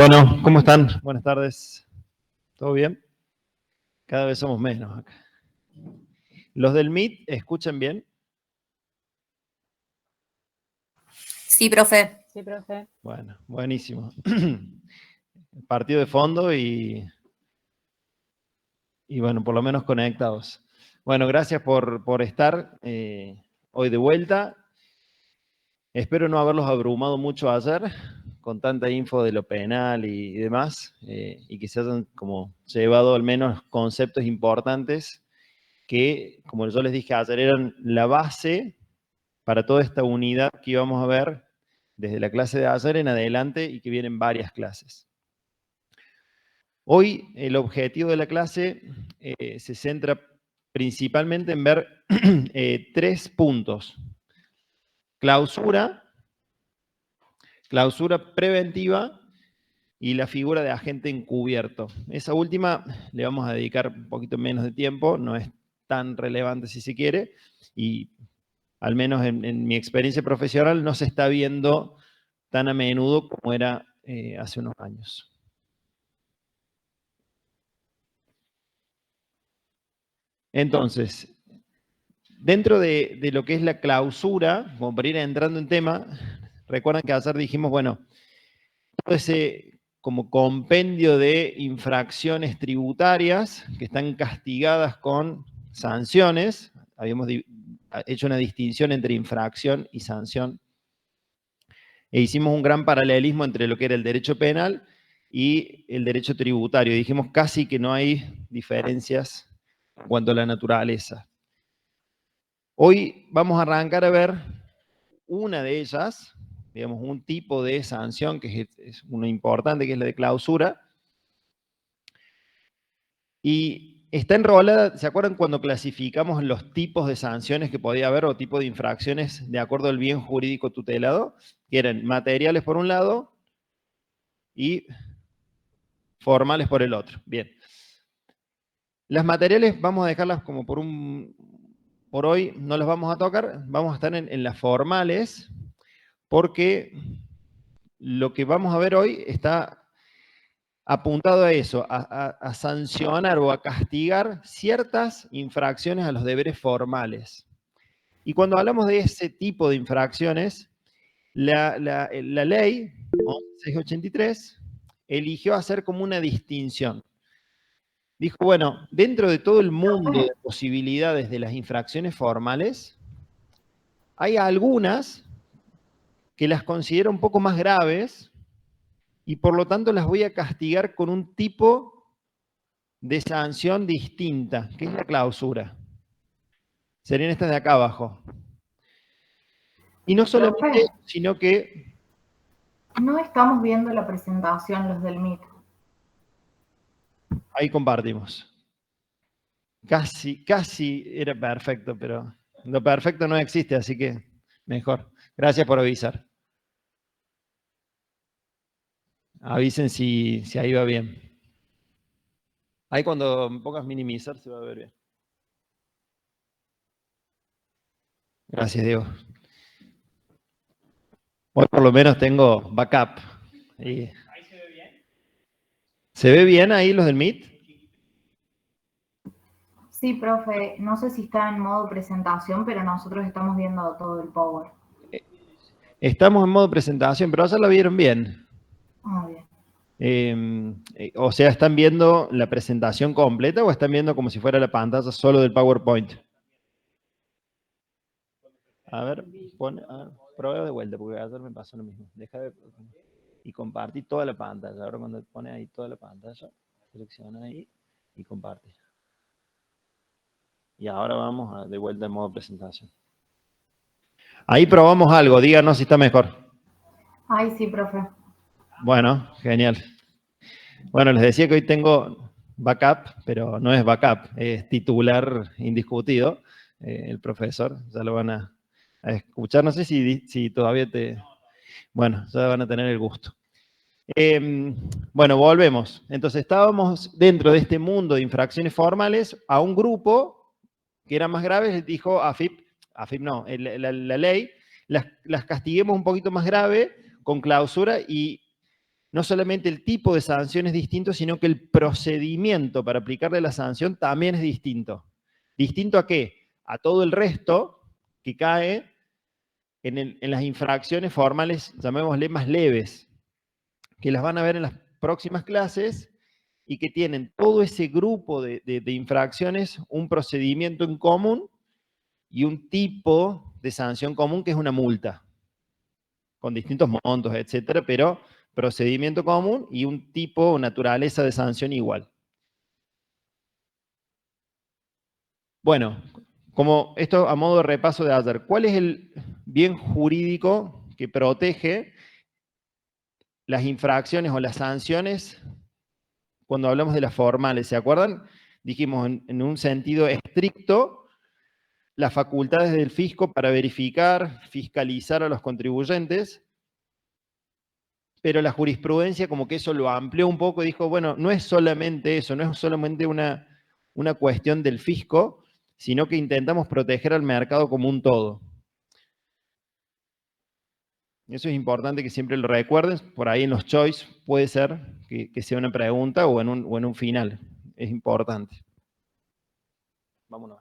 Bueno, ¿cómo están? Buenas tardes. ¿Todo bien? Cada vez somos menos acá. ¿Los del Meet escuchan bien? Sí, profe. Sí, profe. Bueno, buenísimo. Partido de fondo y bueno, por lo menos conectados. Bueno, gracias por estar hoy de vuelta. Espero no haberlos abrumado mucho ayer con tanta info de lo penal y demás, y que se hayan como llevado al menos conceptos importantes que, como yo les dije ayer, eran la base para toda esta unidad que íbamos a ver desde la clase de ayer en adelante y que vienen varias clases. Hoy el objetivo de la clase se centra principalmente en ver 3 puntos. Clausura preventiva y la figura de agente encubierto. Esa última le vamos a dedicar un poquito menos de tiempo, no es tan relevante si se quiere, y al menos en mi experiencia profesional no se está viendo tan a menudo como era hace unos años. Entonces, dentro de lo que es la clausura, como para ir entrando en tema, recuerdan que ayer dijimos, bueno, todo ese como compendio de infracciones tributarias que están castigadas con sanciones, habíamos hecho una distinción entre infracción y sanción, e hicimos un gran paralelismo entre lo que era el derecho penal y el derecho tributario. Dijimos casi que no hay diferencias en cuanto a la naturaleza. Hoy vamos a arrancar a ver una de ellas, digamos, un tipo de sanción que es una importante, que es la de clausura. Y está enrolada, ¿se acuerdan cuando clasificamos los tipos de sanciones que podía haber o tipo de infracciones de acuerdo al bien jurídico tutelado? Que eran materiales por un lado y formales por el otro. Bien. Las materiales vamos a dejarlas como por hoy, no las vamos a tocar, vamos a estar en las formales, porque lo que vamos a ver hoy está apuntado a eso, a sancionar o a castigar ciertas infracciones a los deberes formales. Y cuando hablamos de ese tipo de infracciones, la ley 683 eligió hacer como una distinción. Dijo, bueno, dentro de todo el mundo de posibilidades de las infracciones formales, hay algunas que las considero un poco más graves y por lo tanto las voy a castigar con un tipo de sanción distinta, que es la clausura. Serían estas de acá abajo. Y no solamente eso, sino que... No estamos viendo la presentación, los del Meet. Ahí compartimos. Casi era perfecto, pero lo perfecto no existe, así que mejor. Gracias por avisar. Avisen si ahí va bien. Ahí cuando pongas minimizar se va a ver bien. Gracias, Diego. Hoy por lo menos tengo backup. ¿Ahí se ve bien? ¿Se ve bien ahí los del Meet? Sí, profe, no sé si está en modo presentación, pero nosotros estamos viendo todo el Power. Estamos en modo presentación, pero ya la vieron bien. Ah, bien. O sea, ¿están viendo la presentación completa o están viendo como si fuera la pantalla solo del PowerPoint? A ver, prueba de vuelta, porque ayer me pasó lo mismo. Deja de... Y compartí toda la pantalla. Ahora cuando pone ahí toda la pantalla, selecciona ahí y comparte. Y ahora vamos de vuelta en modo presentación. Ahí probamos algo, díganos si está mejor. Ay, sí, profe. Bueno, genial. Bueno, les decía que hoy tengo backup, pero no es backup, es titular indiscutido. El profesor, ya lo van a escuchar. No sé si todavía Bueno, ya van a tener el gusto. Bueno, volvemos. Entonces estábamos dentro de este mundo de infracciones formales a un grupo que era más grave, dijo AFIP no, la ley, las castiguemos un poquito más grave con clausura y no solamente el tipo de sanción es distinto, sino que el procedimiento para aplicarle la sanción también es distinto. ¿Distinto a qué? A todo el resto que cae en las infracciones formales, llamémosle más leves, que las van a ver en las próximas clases y que tienen todo ese grupo de infracciones, un procedimiento en común y un tipo de sanción común que es una multa, con distintos montos, etcétera, pero procedimiento común y un tipo o naturaleza de sanción igual. Bueno, como esto a modo de repaso de ayer, ¿cuál es el bien jurídico que protege las infracciones o las sanciones cuando hablamos de las formales? ¿Se acuerdan? Dijimos en un sentido estricto las facultades del fisco para verificar, fiscalizar a los contribuyentes, pero la jurisprudencia como que eso lo amplió un poco y dijo, bueno, no es solamente eso, no es solamente una cuestión del fisco, sino que intentamos proteger al mercado como un todo. Eso es importante que siempre lo recuerden, por ahí en los choice puede ser que sea una pregunta o en un final, es importante. Vámonos.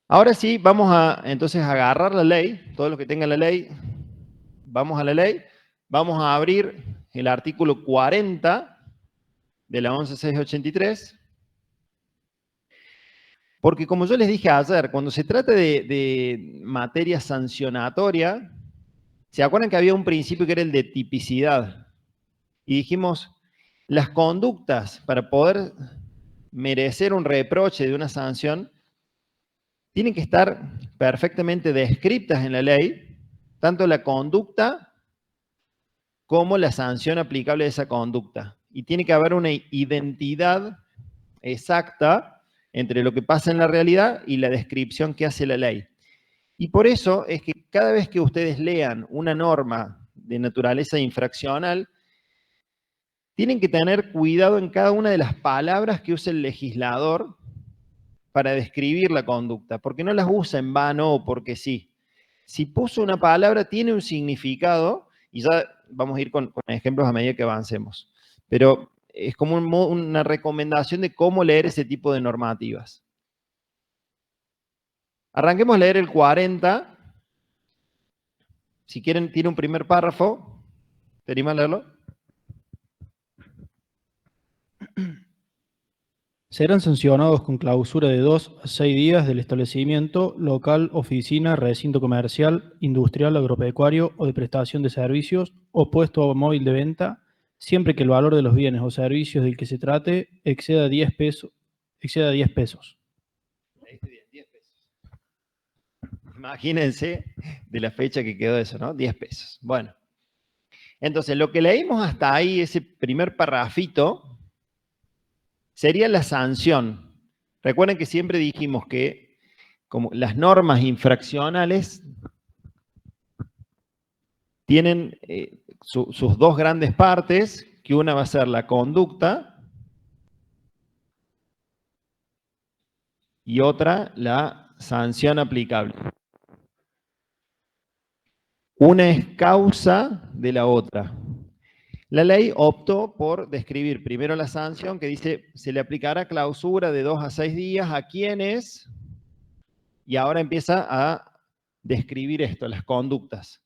Ahora sí, vamos a entonces agarrar la ley, todos los que tengan la ley, vamos a la ley, vamos a abrir el artículo 40 de la 11683, porque como yo les dije ayer, cuando se trata de materia sancionatoria, ¿se acuerdan que había un principio que era el de tipicidad? Y dijimos, las conductas para poder merecer un reproche de una sanción tienen que estar perfectamente descritas en la ley, tanto la conducta como la sanción aplicable a esa conducta. Y tiene que haber una identidad exacta entre lo que pasa en la realidad y la descripción que hace la ley. Y por eso es que cada vez que ustedes lean una norma de naturaleza infraccional, tienen que tener cuidado en cada una de las palabras que usa el legislador para describir la conducta, porque no las usa en vano o porque sí. Si puso una palabra, tiene un significado, y ya vamos a ir con ejemplos a medida que avancemos. Pero es como una recomendación de cómo leer ese tipo de normativas. Arranquemos a leer el 40. Si quieren, tiene un primer párrafo. ¿Te animas a leerlo? Serán sancionados con clausura de 2 a 6 días del establecimiento, local, oficina, recinto comercial, industrial, agropecuario o de prestación de servicios o puesto móvil de venta, siempre que el valor de los bienes o servicios del que se trate exceda 10 pesos. Leíste bien, 10 pesos. Imagínense de la fecha que quedó eso, ¿no? 10 pesos. Bueno. Entonces, lo que leímos hasta ahí, ese primer parrafito, sería la sanción. Recuerden que siempre dijimos que como las normas infraccionales tienen sus dos grandes partes, que una va a ser la conducta y otra la sanción aplicable. Una es causa de la otra. La ley optó por describir primero la sanción que dice se le aplicará clausura de 2 a 6 días a quienes, y ahora empieza a describir esto, las conductas.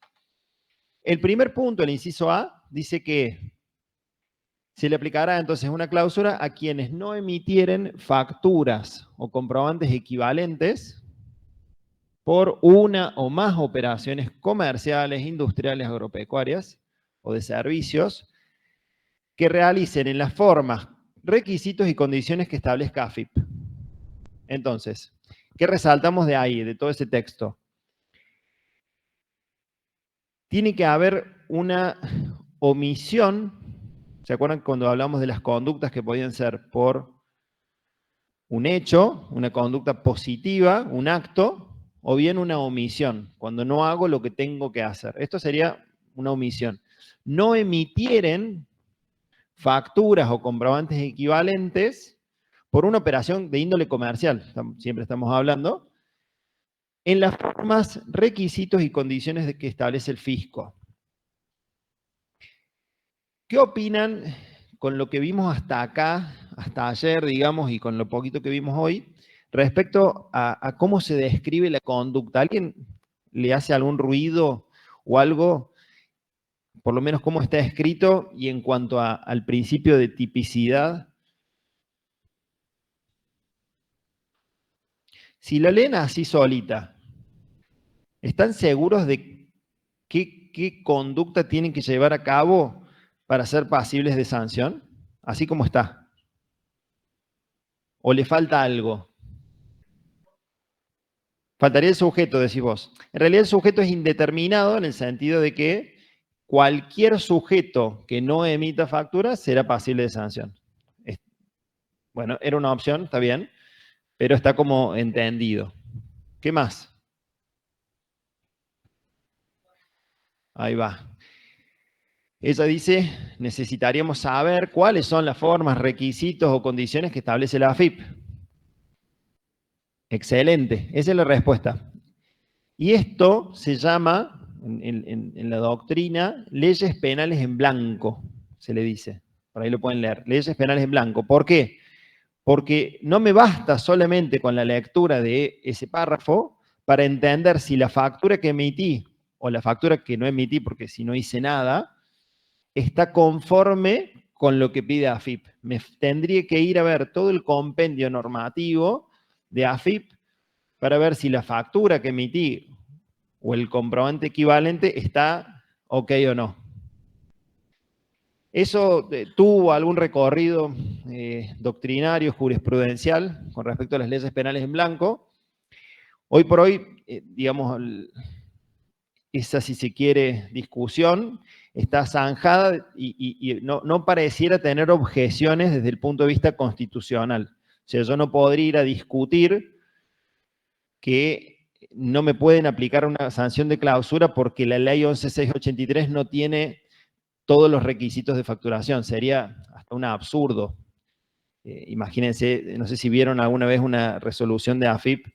El primer punto, el inciso A, dice que se le aplicará entonces una clausura a quienes no emitieren facturas o comprobantes equivalentes por una o más operaciones comerciales, industriales, agropecuarias o de servicios que realicen en las formas, requisitos y condiciones que establezca AFIP. Entonces, ¿qué resaltamos de ahí, de todo ese texto? Tiene que haber una omisión. ¿Se acuerdan cuando hablamos de las conductas que podían ser por un hecho, una conducta positiva, un acto, o bien una omisión, cuando no hago lo que tengo que hacer? Esto sería una omisión. No emitieren facturas o comprobantes equivalentes por una operación de índole comercial, siempre estamos hablando, en las formas, requisitos y condiciones que establece el fisco. ¿Qué opinan con lo que vimos hasta acá, hasta ayer, digamos, y con lo poquito que vimos hoy, respecto a cómo se describe la conducta? ¿Alguien le hace algún ruido o algo, por lo menos cómo está escrito, y en cuanto al principio de tipicidad? Si la leen así solita, ¿están seguros de qué conducta tienen que llevar a cabo para ser pasibles de sanción? Así como está. ¿O le falta algo? Faltaría el sujeto, decís vos. En realidad el sujeto es indeterminado en el sentido de que cualquier sujeto que no emita factura será pasible de sanción. Bueno, era una opción, está bien, pero está como entendido. ¿Qué más? Ahí va. Ella dice, necesitaríamos saber cuáles son las formas, requisitos o condiciones que establece la AFIP. Excelente, esa es la respuesta. Y esto se llama, en la doctrina, leyes penales en blanco, se le dice. Por ahí lo pueden leer. Leyes penales en blanco. ¿Por qué? Porque no me basta solamente con la lectura de ese párrafo para entender si la factura que emití o la factura que no emití, porque si no hice nada, está conforme con lo que pide AFIP. Me tendría que ir a ver todo el compendio normativo de AFIP para ver si la factura que emití o el comprobante equivalente está ok o no. Eso tuvo algún recorrido doctrinario, jurisprudencial, con respecto a las leyes penales en blanco. Hoy por hoy, digamos, esa, si se quiere, discusión está zanjada y no pareciera tener objeciones desde el punto de vista constitucional. O sea, yo no podría ir a discutir que no me pueden aplicar una sanción de clausura porque la ley 11683 no tiene todos los requisitos de facturación. Sería hasta un absurdo. Imagínense, no sé si vieron alguna vez una resolución de AFIP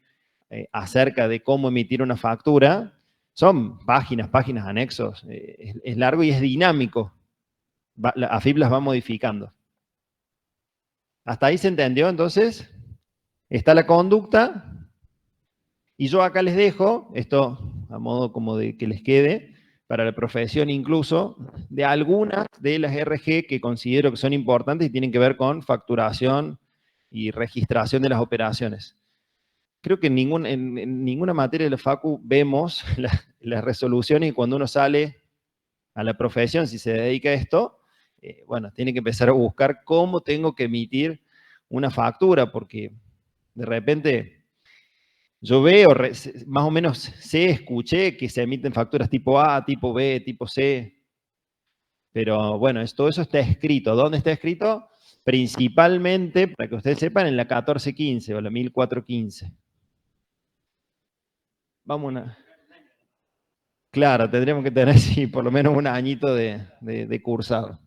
acerca de cómo emitir una factura. Son páginas, anexos. Es largo y es dinámico. La AFIP las va modificando. ¿Hasta ahí se entendió entonces? Está la conducta. Y yo acá les dejo, esto a modo como de que les quede, para la profesión incluso, de algunas de las RG que considero que son importantes y tienen que ver con facturación y registración de las operaciones. Creo que en ninguna materia de la Facu vemos las resoluciones y cuando uno sale a la profesión, si se dedica a esto, bueno, tiene que empezar a buscar cómo tengo que emitir una factura, porque de repente yo veo, más o menos escuché que se emiten facturas tipo A, tipo B, tipo C, pero bueno, todo eso está escrito. ¿Dónde está escrito? Principalmente, para que ustedes sepan, en la 1415 o la 1415. Vamos a... Claro, tendríamos que tener, sí, por lo menos un añito de cursado.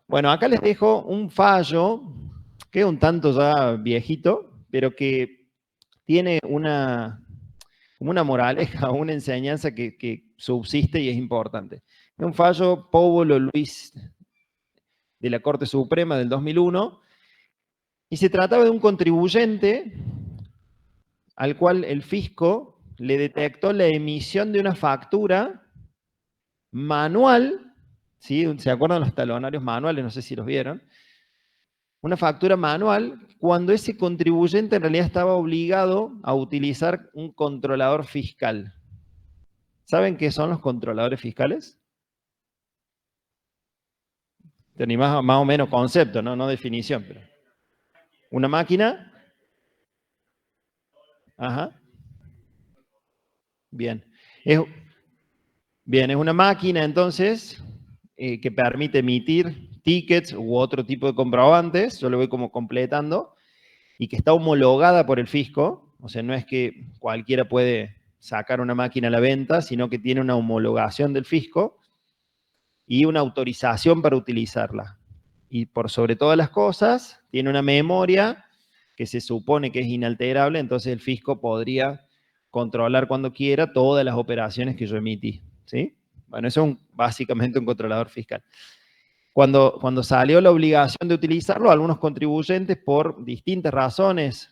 Bueno, acá les dejo un fallo, que es un tanto ya viejito, pero que tiene una moraleja, una enseñanza que subsiste y es importante. Es un fallo Póvolo Luis de la Corte Suprema del 2001, y se trataba de un contribuyente al cual el fisco le detectó la emisión de una factura manual, ¿sí? ¿Se acuerdan los talonarios manuales? No sé si los vieron. Una factura manual cuando ese contribuyente en realidad estaba obligado a utilizar un controlador fiscal. ¿Saben qué son los controladores fiscales? Ni más o menos concepto, no definición. Pero. ¿Una máquina? Ajá. Bien. Es una máquina entonces que permite emitir tickets u otro tipo de comprobantes, yo lo voy como completando, y que está homologada por el fisco, o sea, no es que cualquiera puede sacar una máquina a la venta, sino que tiene una homologación del fisco y una autorización para utilizarla. Y por sobre todas las cosas, tiene una memoria que se supone que es inalterable, entonces el fisco podría controlar cuando quiera todas las operaciones que yo emití. ¿Sí? Bueno, eso es básicamente un controlador fiscal. Cuando salió la obligación de utilizarlo, algunos contribuyentes, por distintas razones,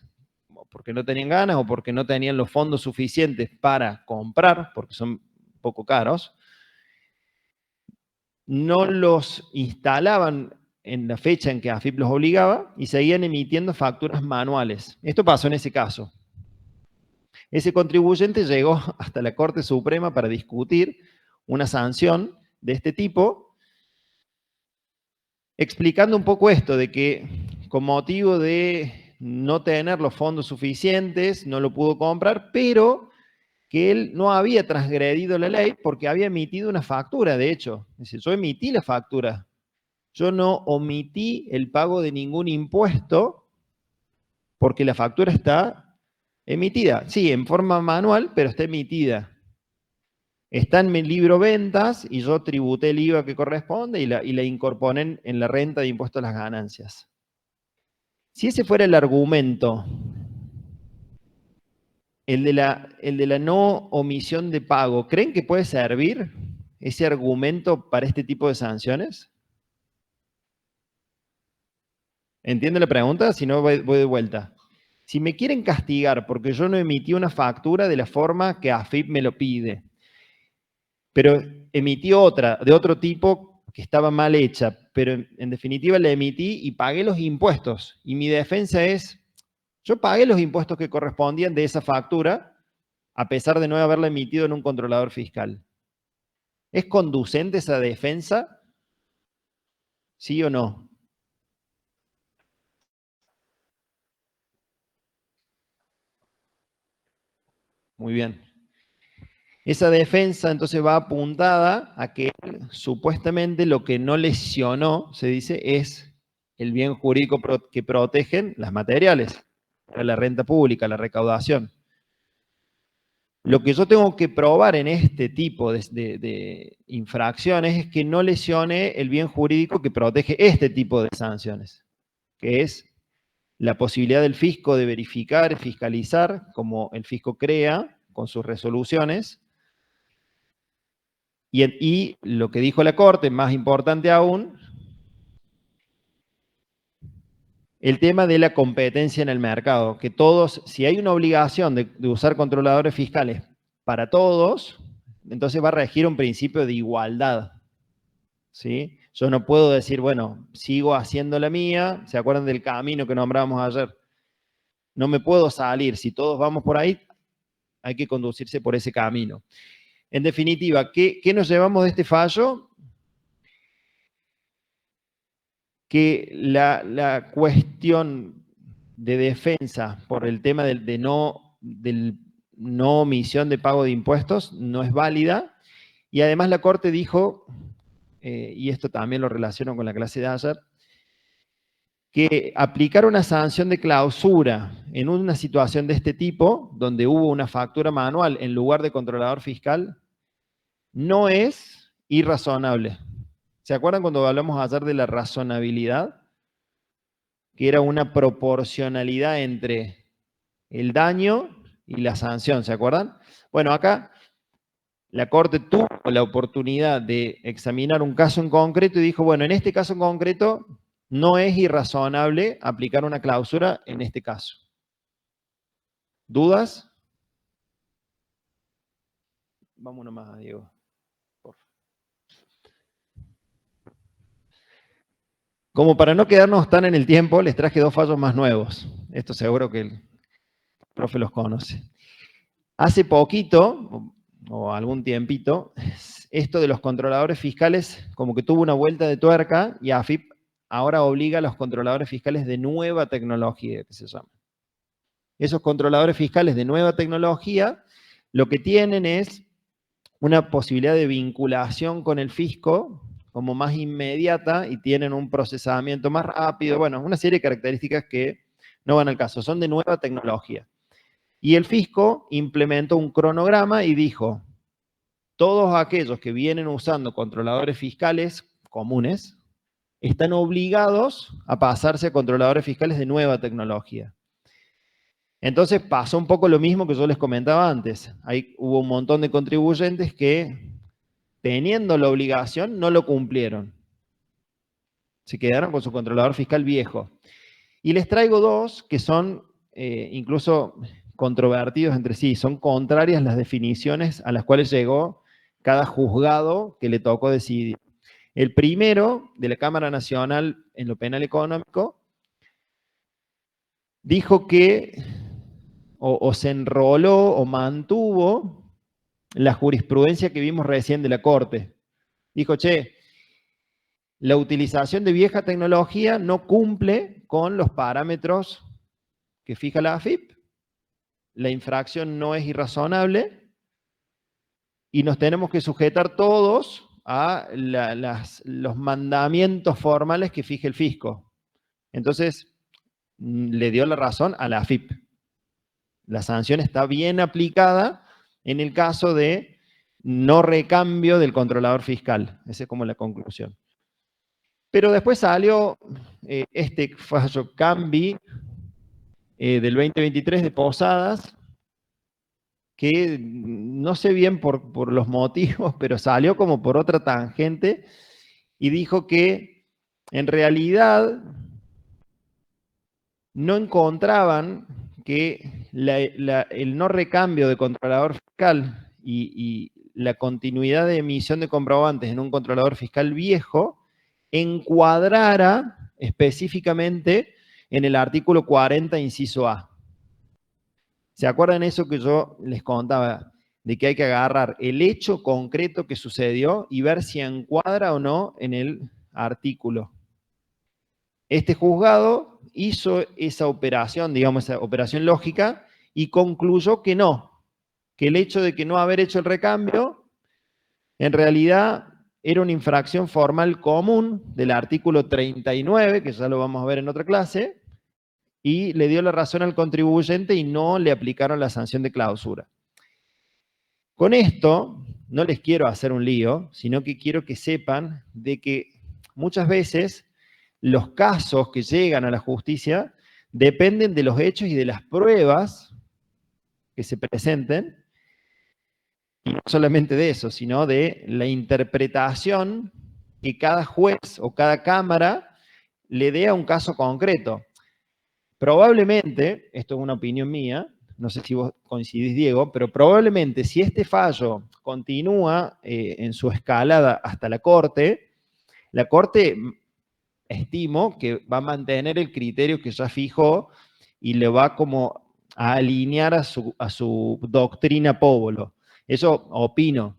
porque no tenían ganas o porque no tenían los fondos suficientes para comprar, porque son poco caros, no los instalaban en la fecha en que AFIP los obligaba y seguían emitiendo facturas manuales. Esto pasó en ese caso. Ese contribuyente llegó hasta la Corte Suprema para discutir una sanción de este tipo, explicando un poco esto, de que con motivo de no tener los fondos suficientes, no lo pudo comprar, pero que él no había transgredido la ley porque había emitido una factura, de hecho. Dice, yo emití la factura. Yo no omití el pago de ningún impuesto porque la factura está emitida. Sí, en forma manual, pero está emitida. Está en mi libro ventas y yo tributé el IVA que corresponde y la incorporen en la renta de impuesto a las ganancias. Si ese fuera el argumento, el de la no omisión de pago, ¿creen que puede servir ese argumento para este tipo de sanciones? ¿Entiende la pregunta? Si no, voy de vuelta. Si me quieren castigar porque yo no emití una factura de la forma que AFIP me lo pide, pero emití otra de otro tipo que estaba mal hecha, pero en definitiva la emití y pagué los impuestos. Y mi defensa es, yo pagué los impuestos que correspondían de esa factura, a pesar de no haberla emitido en un controlador fiscal. ¿Es conducente esa defensa? ¿Sí o no? Muy bien. Esa defensa entonces va apuntada a que supuestamente lo que no lesionó, se dice, es el bien jurídico que protegen las materiales, la renta pública, la recaudación. Lo que yo tengo que probar en este tipo de infracciones es que no lesione el bien jurídico que protege este tipo de sanciones, que es la posibilidad del fisco de verificar, fiscalizar, como el fisco crea con sus resoluciones. Y lo que dijo la Corte, más importante aún, el tema de la competencia en el mercado, que todos, si hay una obligación de usar controladores fiscales para todos, entonces va a regir un principio de igualdad, ¿sí? Yo no puedo decir, bueno, sigo haciendo la mía, ¿se acuerdan del camino que nombrábamos ayer? No me puedo salir, si todos vamos por ahí, hay que conducirse por ese camino. En definitiva, ¿qué nos llevamos de este fallo? Que la cuestión de defensa por el tema del no omisión de pago de impuestos no es válida, y además la Corte dijo, y esto también lo relaciono con la clase de ayer, que aplicar una sanción de clausura en una situación de este tipo, donde hubo una factura manual en lugar de controlador fiscal, no es irrazonable. ¿Se acuerdan cuando hablamos ayer de la razonabilidad? Que era una proporcionalidad entre el daño y la sanción, ¿se acuerdan? Bueno, acá la Corte tuvo la oportunidad de examinar un caso en concreto y dijo, bueno, en este caso en concreto no es irrazonable aplicar una clausura en este caso. ¿Dudas? Vamos nomás, Diego. Como para no quedarnos tan en el tiempo, les traje dos fallos más nuevos. Esto seguro que el profe los conoce. Hace poquito, o algún tiempito, esto de los controladores fiscales como que tuvo una vuelta de tuerca y AFIP ahora obliga a los controladores fiscales de nueva tecnología, que se llama. Esos controladores fiscales de nueva tecnología lo que tienen es una posibilidad de vinculación con el fisco como más inmediata y tienen un procesamiento más rápido. Bueno, una serie de características que no van al caso, son de nueva tecnología. Y el fisco implementó un cronograma y dijo, todos aquellos que vienen usando controladores fiscales comunes están obligados a pasarse a controladores fiscales de nueva tecnología. Entonces pasó un poco lo mismo que yo les comentaba antes. Ahí hubo un montón de contribuyentes que, teniendo la obligación, no lo cumplieron. Se quedaron con su controlador fiscal viejo. Y les traigo dos que son incluso controvertidos entre sí, son contrarias las definiciones a las cuales llegó cada juzgado que le tocó decidir. El primero, de la Cámara Nacional en lo Penal Económico, dijo que o se enroló o mantuvo la jurisprudencia que vimos recién de la Corte. Dijo, che, la utilización de vieja tecnología no cumple con los parámetros que fija la AFIP, la infracción no es irrazonable y nos tenemos que sujetar todos a los mandamientos formales que fije el fisco. Entonces, le dio la razón a la AFIP. La sanción está bien aplicada en el caso de no recambio del controlador fiscal. Esa es como la conclusión. Pero después salió este fallo Cambi del 2023 de Posadas, que no sé bien por los motivos, pero salió como por otra tangente y dijo que en realidad no encontraban que el no recambio de controlador fiscal y la continuidad de emisión de comprobantes en un controlador fiscal viejo encuadrara específicamente en el artículo 40, inciso A. ¿Se acuerdan eso que yo les contaba? De que hay que agarrar el hecho concreto que sucedió y ver si encuadra o no en el artículo. Este juzgado hizo esa operación, digamos, esa operación lógica, y concluyó que no, que el hecho de que no haber hecho el recambio, en realidad era una infracción formal común del artículo 39, que ya lo vamos a ver en otra clase, y le dio la razón al contribuyente y no le aplicaron la sanción de clausura. Con esto, no les quiero hacer un lío, sino que quiero que sepan de que muchas veces los casos que llegan a la justicia dependen de los hechos y de las pruebas que se presenten, y no solamente de eso, sino de la interpretación que cada juez o cada cámara le dé a un caso concreto. Probablemente, esto es una opinión mía, no sé si vos coincidís, Diego, pero probablemente si este fallo continúa en su escalada hasta la Corte estimo que va a mantener el criterio que ya fijó y le va como a alinear a su doctrina Póvolo. Eso opino.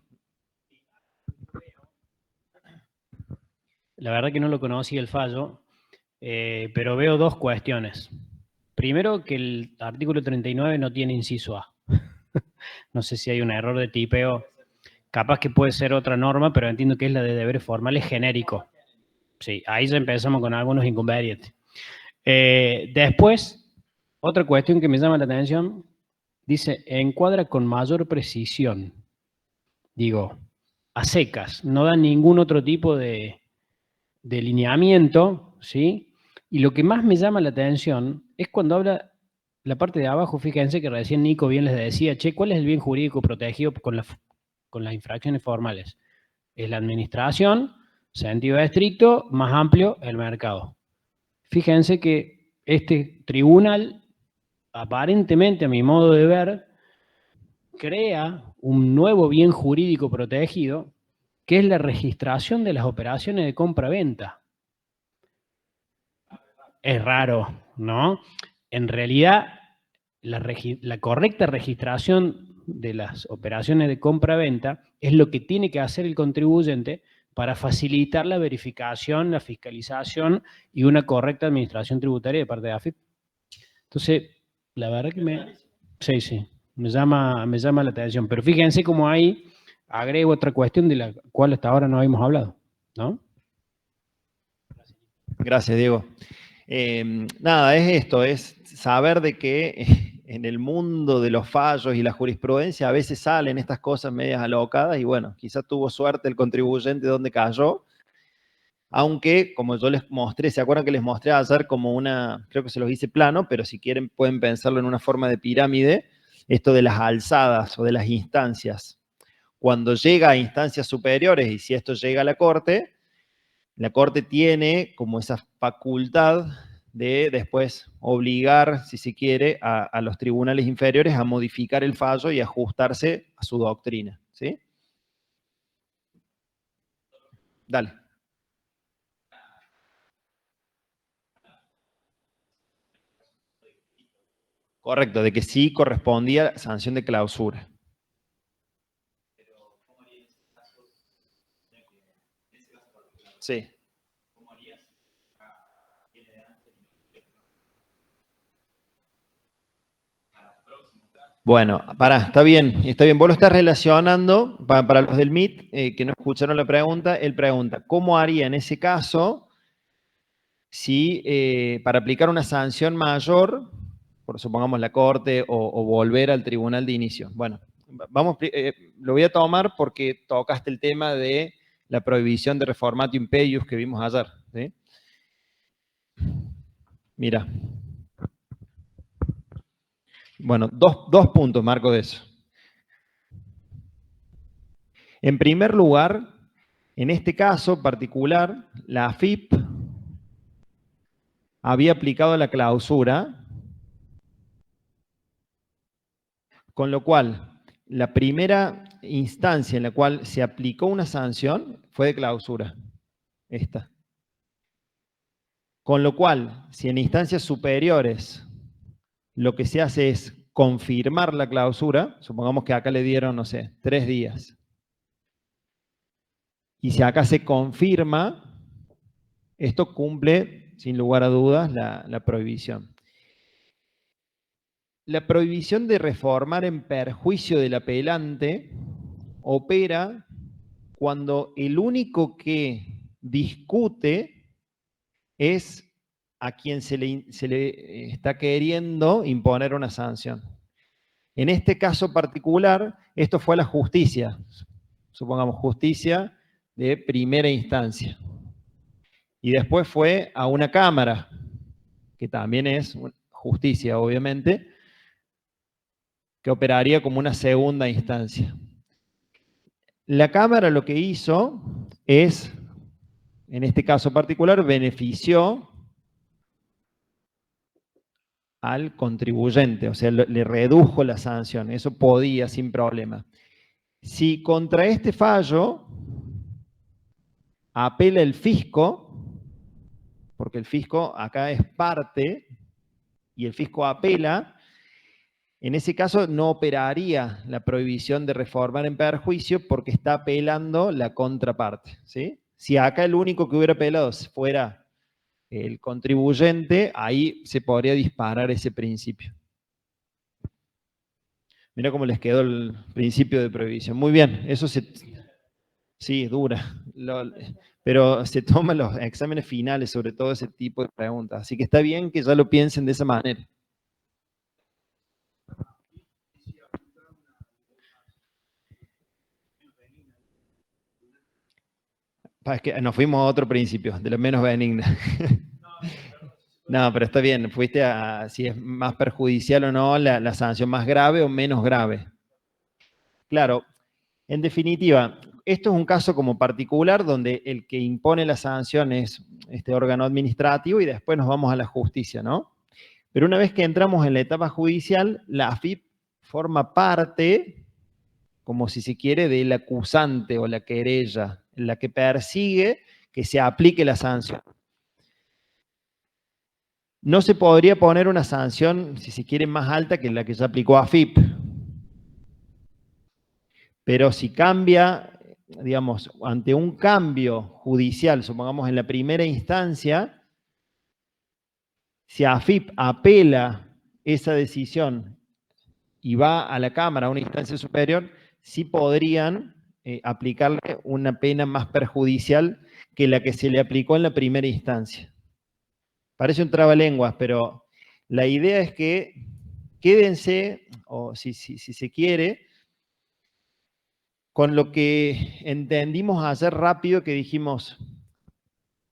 La verdad que no lo conocí el fallo, pero veo dos cuestiones. Primero, que el artículo 39 no tiene inciso A. No sé si hay un error de tipeo. Capaz que puede ser otra norma, pero entiendo que es la de deberes formales genérico. Sí, ahí ya empezamos con algunos inconvenientes. Después, otra cuestión que me llama la atención, dice, encuadra con mayor precisión. Digo, a secas, no da ningún otro tipo de lineamiento, ¿sí? Y lo que más me llama la atención es cuando habla la parte de abajo, fíjense que recién Nico bien les decía, che, ¿cuál es el bien jurídico protegido con las infracciones formales? Es la administración, sentido estricto, más amplio, el mercado. Fíjense que este tribunal, aparentemente, a mi modo de ver, crea un nuevo bien jurídico protegido, que es la registración de las operaciones de compra-venta. Es raro, ¿no? En realidad, la correcta registración de las operaciones de compra-venta es lo que tiene que hacer el contribuyente para facilitar la verificación, la fiscalización y una correcta administración tributaria de parte de AFIP. Entonces, la verdad que me llama la atención. Pero fíjense cómo ahí agrego otra cuestión de la cual hasta ahora no habíamos hablado, ¿no? Gracias, Diego. Nada, es esto, es saber de que en el mundo de los fallos y la jurisprudencia a veces salen estas cosas medias alocadas y bueno, quizás tuvo suerte el contribuyente donde cayó, aunque como yo les mostré, ¿se acuerdan que les mostré ayer como una, creo que se los hice plano, pero si quieren pueden pensarlo en una forma de pirámide, esto de las alzadas o de las instancias. Cuando llega a instancias superiores y si esto llega a la Corte, La Corte tiene como esa facultad de después obligar, si se quiere, a los tribunales inferiores a modificar el fallo y ajustarse a su doctrina, ¿sí? Dale. Correcto, de que sí correspondía sanción de clausura. Sí. Bueno, está bien. Vos lo estás relacionando, para los del MIT que no escucharon la pregunta, él pregunta, ¿cómo haría en ese caso si para aplicar una sanción mayor, por supongamos la Corte o volver al tribunal de inicio? Bueno, lo voy a tomar porque tocaste el tema de la prohibición de reformatio impeius que vimos ayer, ¿sí? Mira. Bueno, dos puntos marco de eso. En primer lugar, en este caso particular, la AFIP había aplicado la clausura, con lo cual la primera instancia en la cual se aplicó una sanción fue de clausura, esta. Con lo cual, si en instancias superiores lo que se hace es confirmar la clausura, supongamos que acá le dieron, no sé, 3 días, y si acá se confirma, esto cumple, sin lugar a dudas, la prohibición. La prohibición de reformar en perjuicio del apelante opera cuando el único que discute es a quien se le está queriendo imponer una sanción. En este caso particular, esto fue a la justicia, supongamos justicia de primera instancia. Y después fue a una cámara, que también es justicia, obviamente, que operaría como una segunda instancia. La cámara lo que hizo es, en este caso particular, benefició al contribuyente, o sea, le redujo la sanción, eso podía sin problema. Si contra este fallo apela el fisco, porque el fisco acá es parte, y el fisco apela, en ese caso no operaría la prohibición de reformar en perjuicio porque está apelando la contraparte, ¿sí? Si acá el único que hubiera apelado fuera el contribuyente, ahí se podría disparar ese principio. Mira cómo les quedó el principio de prohibición. Muy bien, eso sí, dura. Pero se toman los exámenes finales sobre todo ese tipo de preguntas. Así que está bien que ya lo piensen de esa manera. Es que nos fuimos a otro principio, de lo menos benigna. No, pero está bien, fuiste a si es más perjudicial o no, la sanción más grave o menos grave. Claro, en definitiva, esto es un caso como particular donde el que impone la sanción es este órgano administrativo y después nos vamos a la justicia, ¿no? Pero una vez que entramos en la etapa judicial, la AFIP forma parte, como si se quiere, del acusante o la querella, la que persigue que se aplique la sanción. No se podría poner una sanción, si se quiere, más alta que la que ya aplicó AFIP. Pero si cambia, digamos, ante un cambio judicial, supongamos en la primera instancia, si AFIP apela esa decisión y va a la Cámara, a una instancia superior, sí podrían aplicarle una pena más perjudicial que la que se le aplicó en la primera instancia. Parece un trabalenguas, pero la idea es que quédense, o si se quiere, con lo que entendimos ayer rápido, que dijimos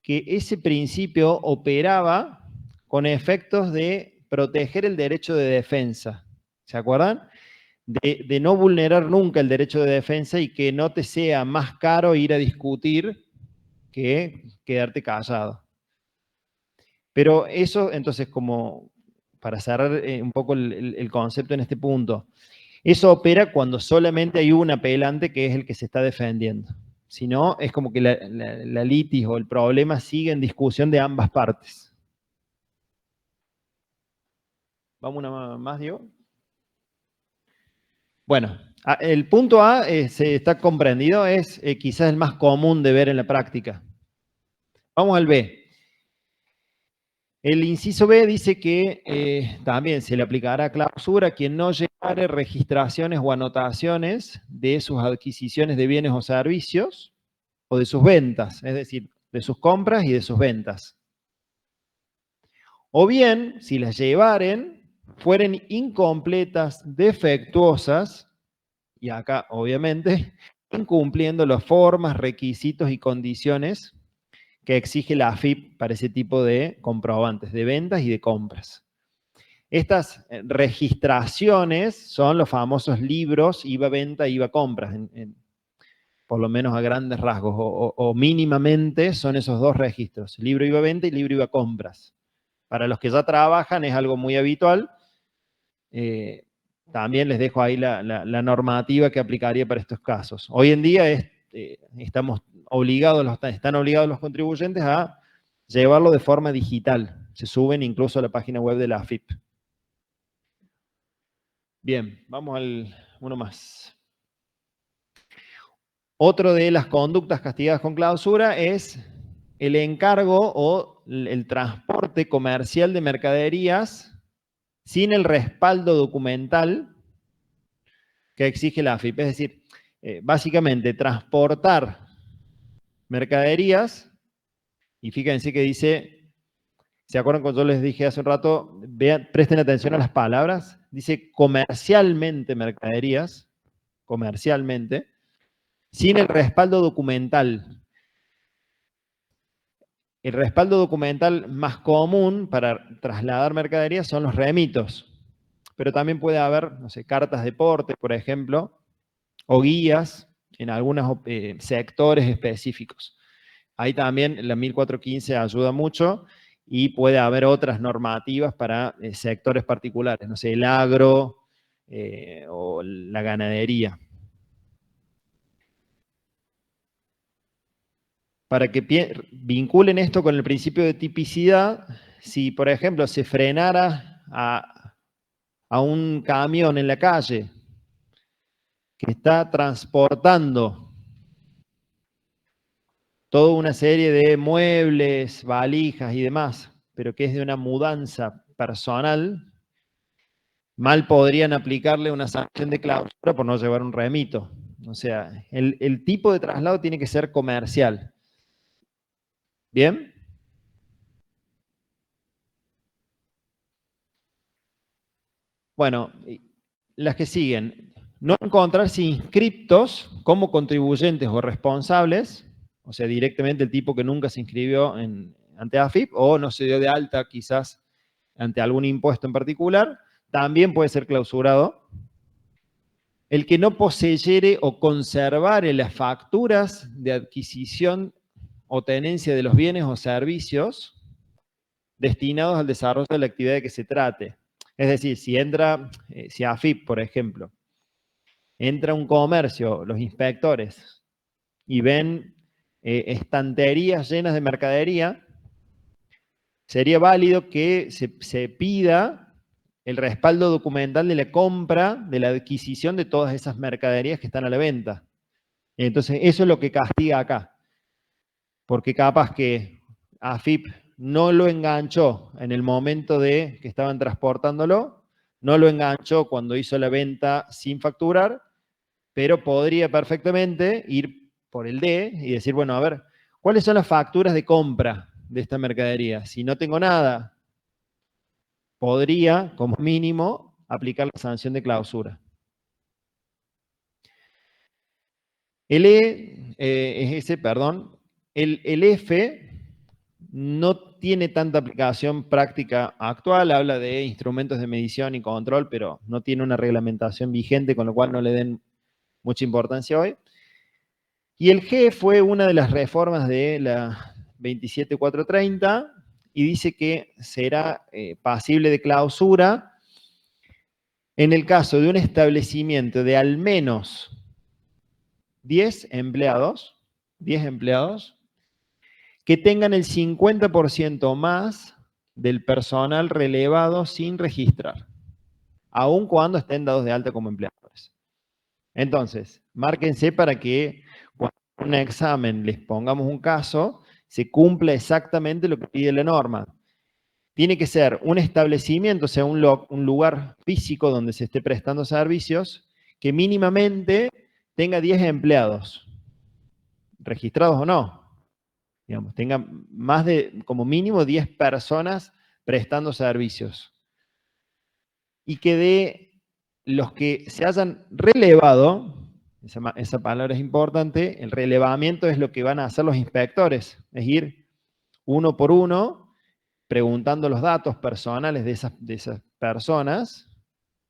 que ese principio operaba con efectos de proteger el derecho de defensa. ¿Se acuerdan? De no vulnerar nunca el derecho de defensa y que no te sea más caro ir a discutir que quedarte callado. Pero eso, entonces, como para cerrar un poco el concepto en este punto, eso opera cuando solamente hay un apelante que es el que se está defendiendo. Si no, es como que la litis o el problema sigue en discusión de ambas partes. ¿Vamos una más, Diego? Bueno, el punto A se está comprendido, es quizás el más común de ver en la práctica. Vamos al B. El inciso B dice que también se le aplicará clausura a quien no llevare registraciones o anotaciones de sus adquisiciones de bienes o servicios o de sus ventas, es decir, de sus compras y de sus ventas. O bien, si las llevaren, fueren incompletas, defectuosas, y acá obviamente incumpliendo las formas, requisitos y condiciones que exige la AFIP para ese tipo de comprobantes de ventas y de compras. Estas registraciones son los famosos libros IVA-venta, IVA-compras, por lo menos a grandes rasgos, o mínimamente son esos dos registros, libro IVA-venta y libro IVA-compras. Para los que ya trabajan es algo muy habitual. También les dejo ahí la normativa que aplicaría para estos casos. Hoy en día están obligados los contribuyentes a llevarlo de forma digital. Se suben incluso a la página web de la AFIP. Bien, vamos al uno más. Otro de las conductas castigadas con clausura es el encargo o el transporte comercial de mercaderías sin el respaldo documental que exige la AFIP. Es decir, básicamente transportar mercaderías, y fíjense que dice, ¿se acuerdan cuando yo les dije hace un rato? Vean, presten atención a las palabras. Dice comercialmente mercaderías, comercialmente, sin el respaldo documental. El respaldo documental más común para trasladar mercaderías son los remitos. Pero también puede haber, no sé, cartas de porte, por ejemplo, o guías en algunos sectores específicos. Ahí también la 1415 ayuda mucho y puede haber otras normativas para sectores particulares, no sé, el agro o la ganadería. Para que vinculen esto con el principio de tipicidad, si por ejemplo se frenara a un camión en la calle que está transportando toda una serie de muebles, valijas y demás, pero que es de una mudanza personal, mal podrían aplicarle una sanción de clausura por no llevar un remito. O sea, el tipo de traslado tiene que ser comercial. ¿Bien? Bueno, las que siguen. No encontrarse inscriptos como contribuyentes o responsables, o sea, directamente el tipo que nunca se inscribió ante AFIP o no se dio de alta quizás ante algún impuesto en particular, también puede ser clausurado. El que no poseyere o conservare las facturas de adquisición o tenencia de los bienes o servicios destinados al desarrollo de la actividad de que se trate. Es decir, si AFIP, por ejemplo, entra a un comercio, los inspectores, y ven estanterías llenas de mercadería, sería válido que se pida el respaldo documental de la compra, de la adquisición de todas esas mercaderías que están a la venta. Entonces, eso es lo que castiga acá. Porque capaz que AFIP no lo enganchó en el momento de que estaban transportándolo, no lo enganchó cuando hizo la venta sin facturar, pero podría perfectamente ir por el D y decir, bueno, a ver, ¿cuáles son las facturas de compra de esta mercadería? Si no tengo nada, podría, como mínimo, aplicar la sanción de clausura. El E es ese, perdón. El F no tiene tanta aplicación práctica actual, habla de instrumentos de medición y control, pero no tiene una reglamentación vigente, con lo cual no le den mucha importancia hoy. Y el G fue una de las reformas de la 27430 y dice que será pasible de clausura en el caso de un establecimiento de al menos 10 empleados, que tengan el 50% más del personal relevado sin registrar, aun cuando estén dados de alta como empleadores. Entonces, márquense para que cuando en un examen les pongamos un caso, se cumpla exactamente lo que pide la norma. Tiene que ser un establecimiento, o sea, un lugar físico donde se esté prestando servicios, que mínimamente tenga 10 empleados, registrados o no. Digamos, tenga más de, como mínimo, 10 personas prestando servicios. Y que de los que se hayan relevado, esa palabra es importante, el relevamiento es lo que van a hacer los inspectores, es ir uno por uno, preguntando los datos personales de esas personas,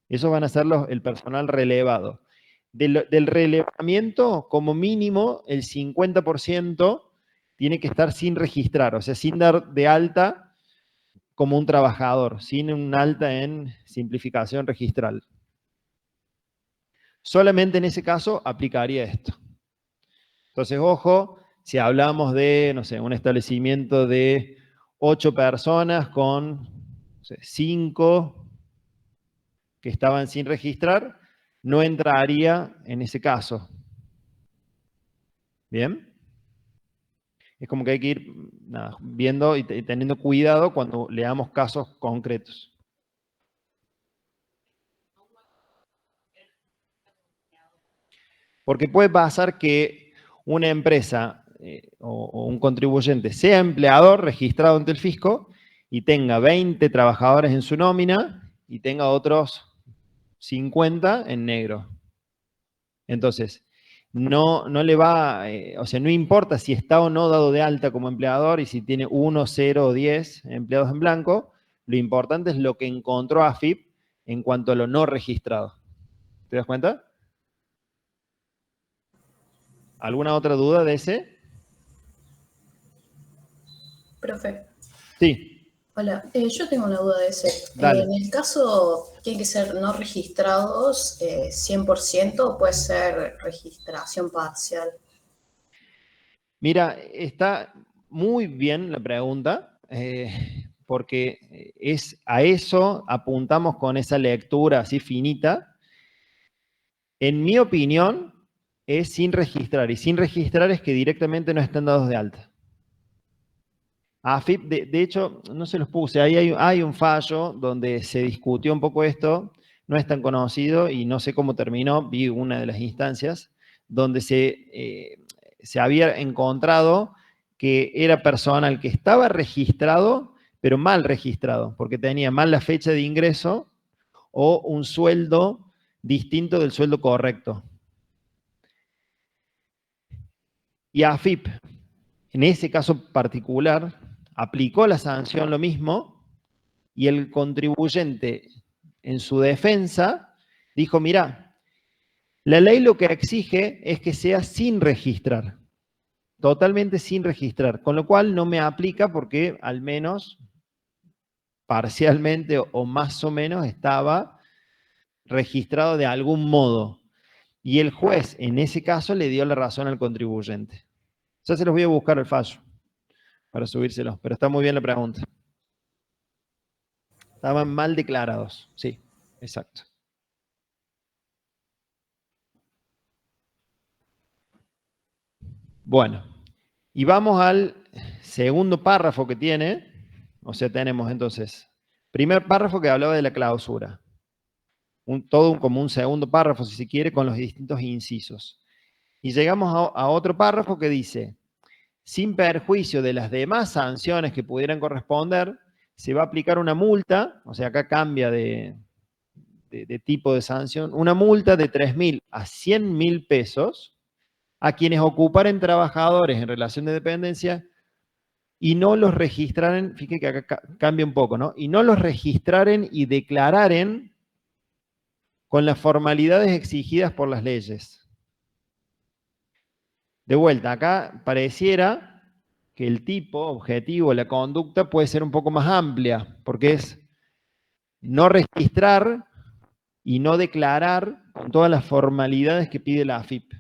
esos van a ser el personal relevado. Del relevamiento, como mínimo, el 50% tiene que estar sin registrar, o sea, sin dar de alta como un trabajador, sin un alta en simplificación registral. Solamente en ese caso aplicaría esto. Entonces, ojo, si hablamos de, no sé, un establecimiento de 8 personas con 5 que estaban sin registrar, no entraría en ese caso. ¿Bien? Es como que hay que ir viendo y teniendo cuidado cuando leamos casos concretos. Porque puede pasar que una empresa o un contribuyente sea empleador registrado ante el fisco y tenga 20 trabajadores en su nómina y tenga otros 50 en negro. Entonces, no le va, o sea, no importa si está o no dado de alta como empleador y si tiene 1, 0 o 10 empleados en blanco, lo importante es lo que encontró AFIP en cuanto a lo no registrado. ¿Te das cuenta? ¿Alguna otra duda de ese? Profe. Sí. Hola, yo tengo una duda de ese. Dale. En el caso, ¿tienen que ser no registrados 100% o puede ser registración parcial? Mira, está muy bien la pregunta, porque a eso apuntamos con esa lectura así finita. En mi opinión, es sin registrar, y sin registrar es que directamente no están dados de alta. AFIP, de hecho, no se los puse, ahí hay un fallo donde se discutió un poco esto, no es tan conocido y no sé cómo terminó, vi una de las instancias, donde se había encontrado que era personal que estaba registrado, pero mal registrado, porque tenía mal la fecha de ingreso o un sueldo distinto del sueldo correcto. Y AFIP, en ese caso particular, aplicó la sanción lo mismo y el contribuyente en su defensa dijo, mira, la ley lo que exige es que sea sin registrar, totalmente sin registrar, con lo cual no me aplica porque al menos parcialmente o más o menos estaba registrado de algún modo. Y el juez en ese caso le dio la razón al contribuyente. Ya se los voy a buscar el fallo para subírselos, pero está muy bien la pregunta. Estaban mal declarados, sí, exacto. Bueno, y vamos al segundo párrafo que tiene, o sea, tenemos entonces, primer párrafo que hablaba de la clausura, como un segundo párrafo, si se quiere, con los distintos incisos. Y llegamos a otro párrafo que dice, sin perjuicio de las demás sanciones que pudieran corresponder, se va a aplicar una multa, o sea, acá cambia de tipo de sanción, una multa de 3.000 a 100.000 pesos a quienes ocuparen trabajadores en relación de dependencia y no los registraren, fíjense que acá cambia un poco, ¿no? Y no los registraren y declararen con las formalidades exigidas por las leyes. De vuelta, acá pareciera que el tipo objetivo, la conducta, puede ser un poco más amplia, porque es no registrar y no declarar con todas las formalidades que pide la AFIP.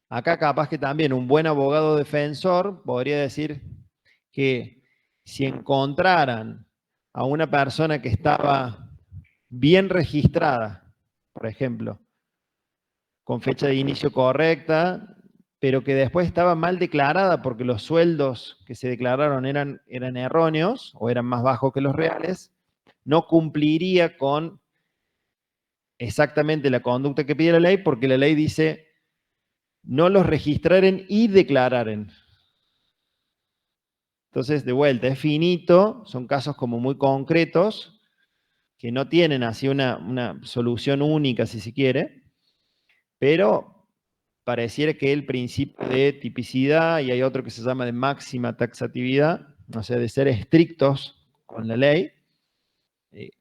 Acá capaz que también un buen abogado defensor podría decir que si encontraran a una persona que estaba bien registrada, por ejemplo, con fecha de inicio correcta, pero que después estaba mal declarada porque los sueldos que se declararon eran erróneos o eran más bajos que los reales, no cumpliría con exactamente la conducta que pide la ley, porque la ley dice no los registraren y declararen. Entonces, de vuelta, es finito, son casos como muy concretos, que no tienen así una solución única, si se quiere, pero pareciera que el principio de tipicidad, y hay otro que se llama de máxima taxatividad, o sea, de ser estrictos con la ley,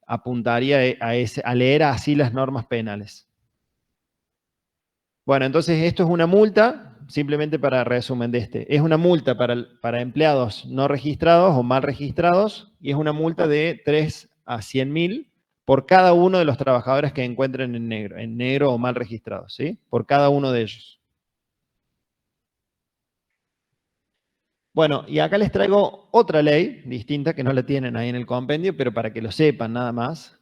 apuntaría a leer así las normas penales. Bueno, entonces esto es una multa, simplemente para resumen de es una multa para empleados no registrados o mal registrados, y es una multa de 3 a 100.000 por cada uno de los trabajadores que encuentren en negro o mal registrados, ¿sí? Por cada uno de ellos. Bueno, y acá les traigo otra ley distinta que no la tienen ahí en el compendio, pero para que lo sepan nada más,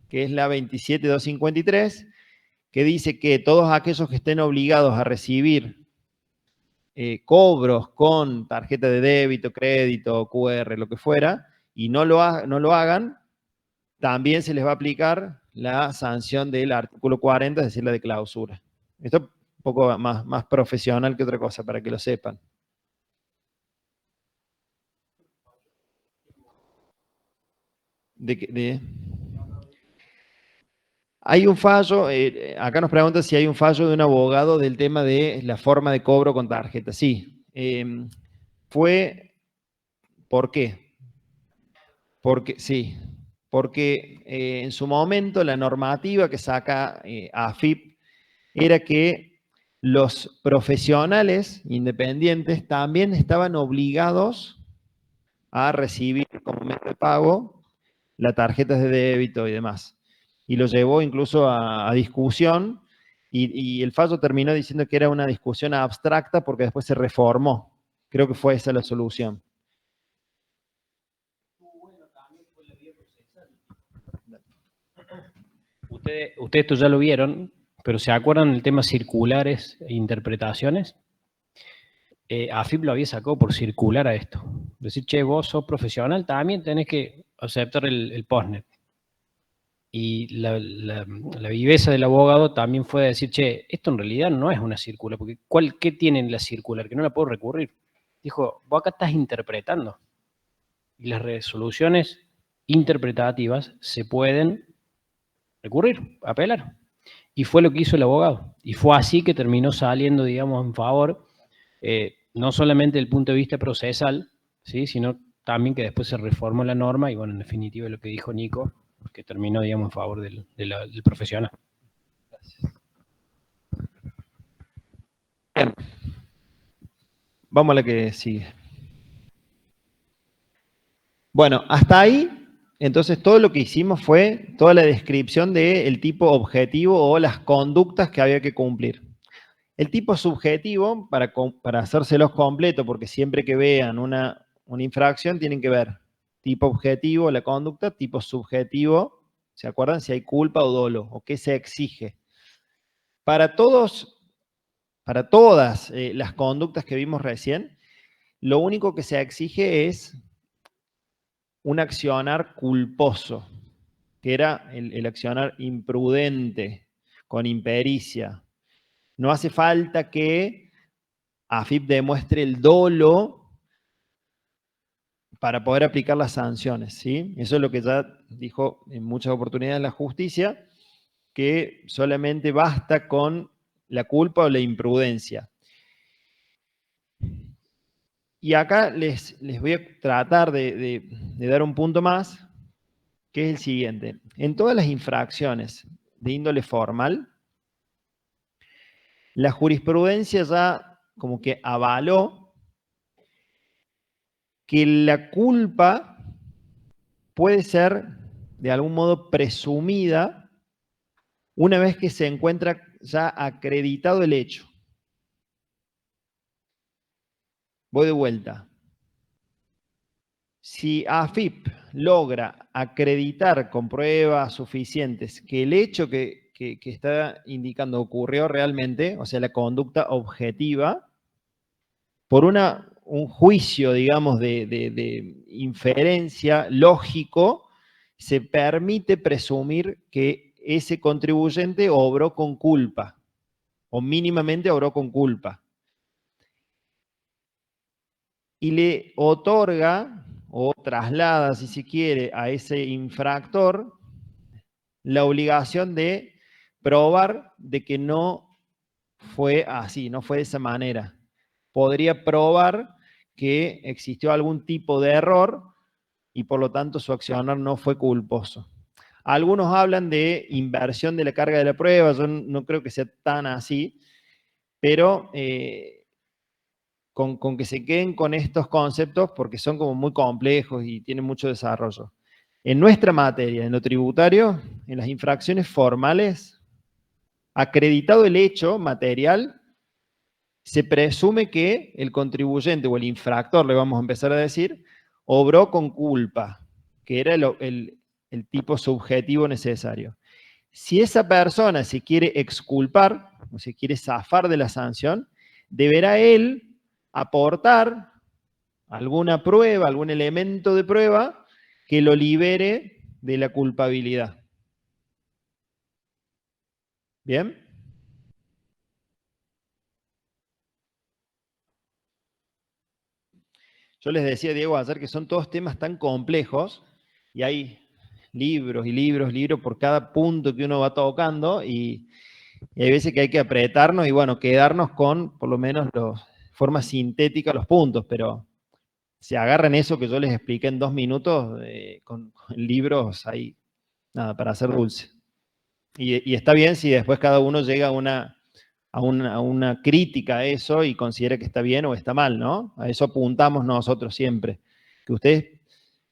que es la 27253, que dice que todos aquellos que estén obligados a recibir cobros con tarjeta de débito, crédito, QR, lo que fuera, y no lo hagan, también se les va a aplicar la sanción del artículo 40, es decir, la de clausura. Esto es un poco más profesional que otra cosa, para que lo sepan. Hay un fallo, acá nos preguntan si hay un fallo de un abogado del tema de la forma de cobro con tarjeta. Sí, ¿por qué? Porque en su momento la normativa que saca AFIP era que los profesionales independientes también estaban obligados a recibir como medio de pago las tarjetas de débito y demás. Y lo llevó incluso a discusión, y el fallo terminó diciendo que era una discusión abstracta porque después se reformó. Creo que fue esa la solución. Ustedes esto ya lo vieron, pero ¿se acuerdan del tema circulares e interpretaciones? AFIP lo había sacado por circular a esto. Decir, che, vos sos profesional, también tenés que aceptar el postnet. Y la viveza del abogado también fue decir, che, esto en realidad no es una circular, porque ¿qué tiene en la circular? Que no la puedo recurrir. Dijo, vos acá estás interpretando. Y las resoluciones interpretativas se pueden recurrir, apelar. Y fue lo que hizo el abogado. Y fue así que terminó saliendo, digamos, en favor, no solamente del punto de vista procesal, ¿sí? Sino también que después se reformó la norma y, bueno, en definitiva lo que dijo Nico, que terminó, digamos, en favor del profesional. Gracias. Bien. Vamos a la que sigue. Bueno, hasta ahí, entonces todo lo que hicimos fue toda la descripción del tipo objetivo o las conductas que había que cumplir. El tipo subjetivo, para hacérselos completo, porque siempre que vean una infracción tienen que ver tipo objetivo, la conducta, tipo subjetivo, ¿se acuerdan? Si hay culpa o dolo, o qué se exige. Para todas las conductas que vimos recién, lo único que se exige es un accionar culposo, que era el accionar imprudente, con impericia. No hace falta que AFIP demuestre el dolo para poder aplicar las sanciones, ¿sí? Eso es lo que ya dijo en muchas oportunidades la justicia, que solamente basta con la culpa o la imprudencia. Y acá les voy a tratar de dar un punto más, que es el siguiente. En todas las infracciones de índole formal, la jurisprudencia ya como que avaló que la culpa puede ser de algún modo presumida una vez que se encuentra ya acreditado el hecho. Voy de vuelta. Si AFIP logra acreditar con pruebas suficientes que el hecho que está indicando ocurrió realmente, o sea, la conducta objetiva, por un juicio, digamos, de inferencia lógico, se permite presumir que ese contribuyente obró con culpa, o mínimamente obró con culpa. Y le otorga, o traslada, si se quiere, a ese infractor la obligación de probar de que no fue así, no fue de esa manera. Podría probar que existió algún tipo de error y por lo tanto su accionar no fue culposo. Algunos hablan de inversión de la carga de la prueba, yo no creo que sea tan así, pero con que se queden con estos conceptos porque son como muy complejos y tienen mucho desarrollo. En nuestra materia, en lo tributario, en las infracciones formales, acreditado el hecho material, se presume que el contribuyente o el infractor, le vamos a empezar a decir, obró con culpa, que era el tipo subjetivo necesario. Si esa persona se quiere exculpar o se quiere zafar de la sanción, deberá él aportar alguna prueba, algún elemento de prueba que lo libere de la culpabilidad. ¿Bien? Yo les decía, Diego, ayer que son todos temas tan complejos y hay libros y libros por cada punto que uno va tocando y hay veces que hay que apretarnos y bueno, quedarnos con por lo menos forma sintética los puntos, pero si agarran eso que yo les expliqué en 2 minutos, con libros ahí, nada, para hacer dulce. Y está bien si después cada uno llega a una crítica a eso y considera que está bien o está mal, ¿no? A eso apuntamos nosotros siempre. Que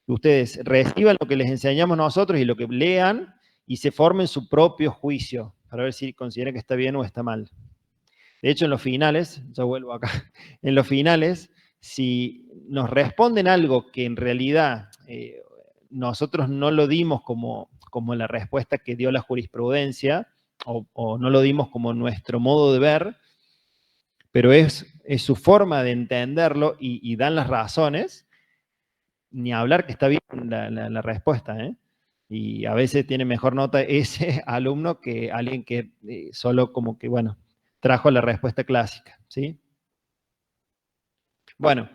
ustedes reciban lo que les enseñamos nosotros y lo que lean y se formen su propio juicio para ver si consideran que está bien o está mal. De hecho, en los finales, ya vuelvo acá, en los finales, si nos responden algo que en realidad nosotros no lo dimos como la respuesta que dio la jurisprudencia, o no lo dimos como nuestro modo de ver, pero es su forma de entenderlo y dan las razones, ni hablar que está bien la respuesta, ¿eh? Y a veces tiene mejor nota ese alumno que alguien que solo como que, bueno, trajo la respuesta clásica, ¿sí? Bueno,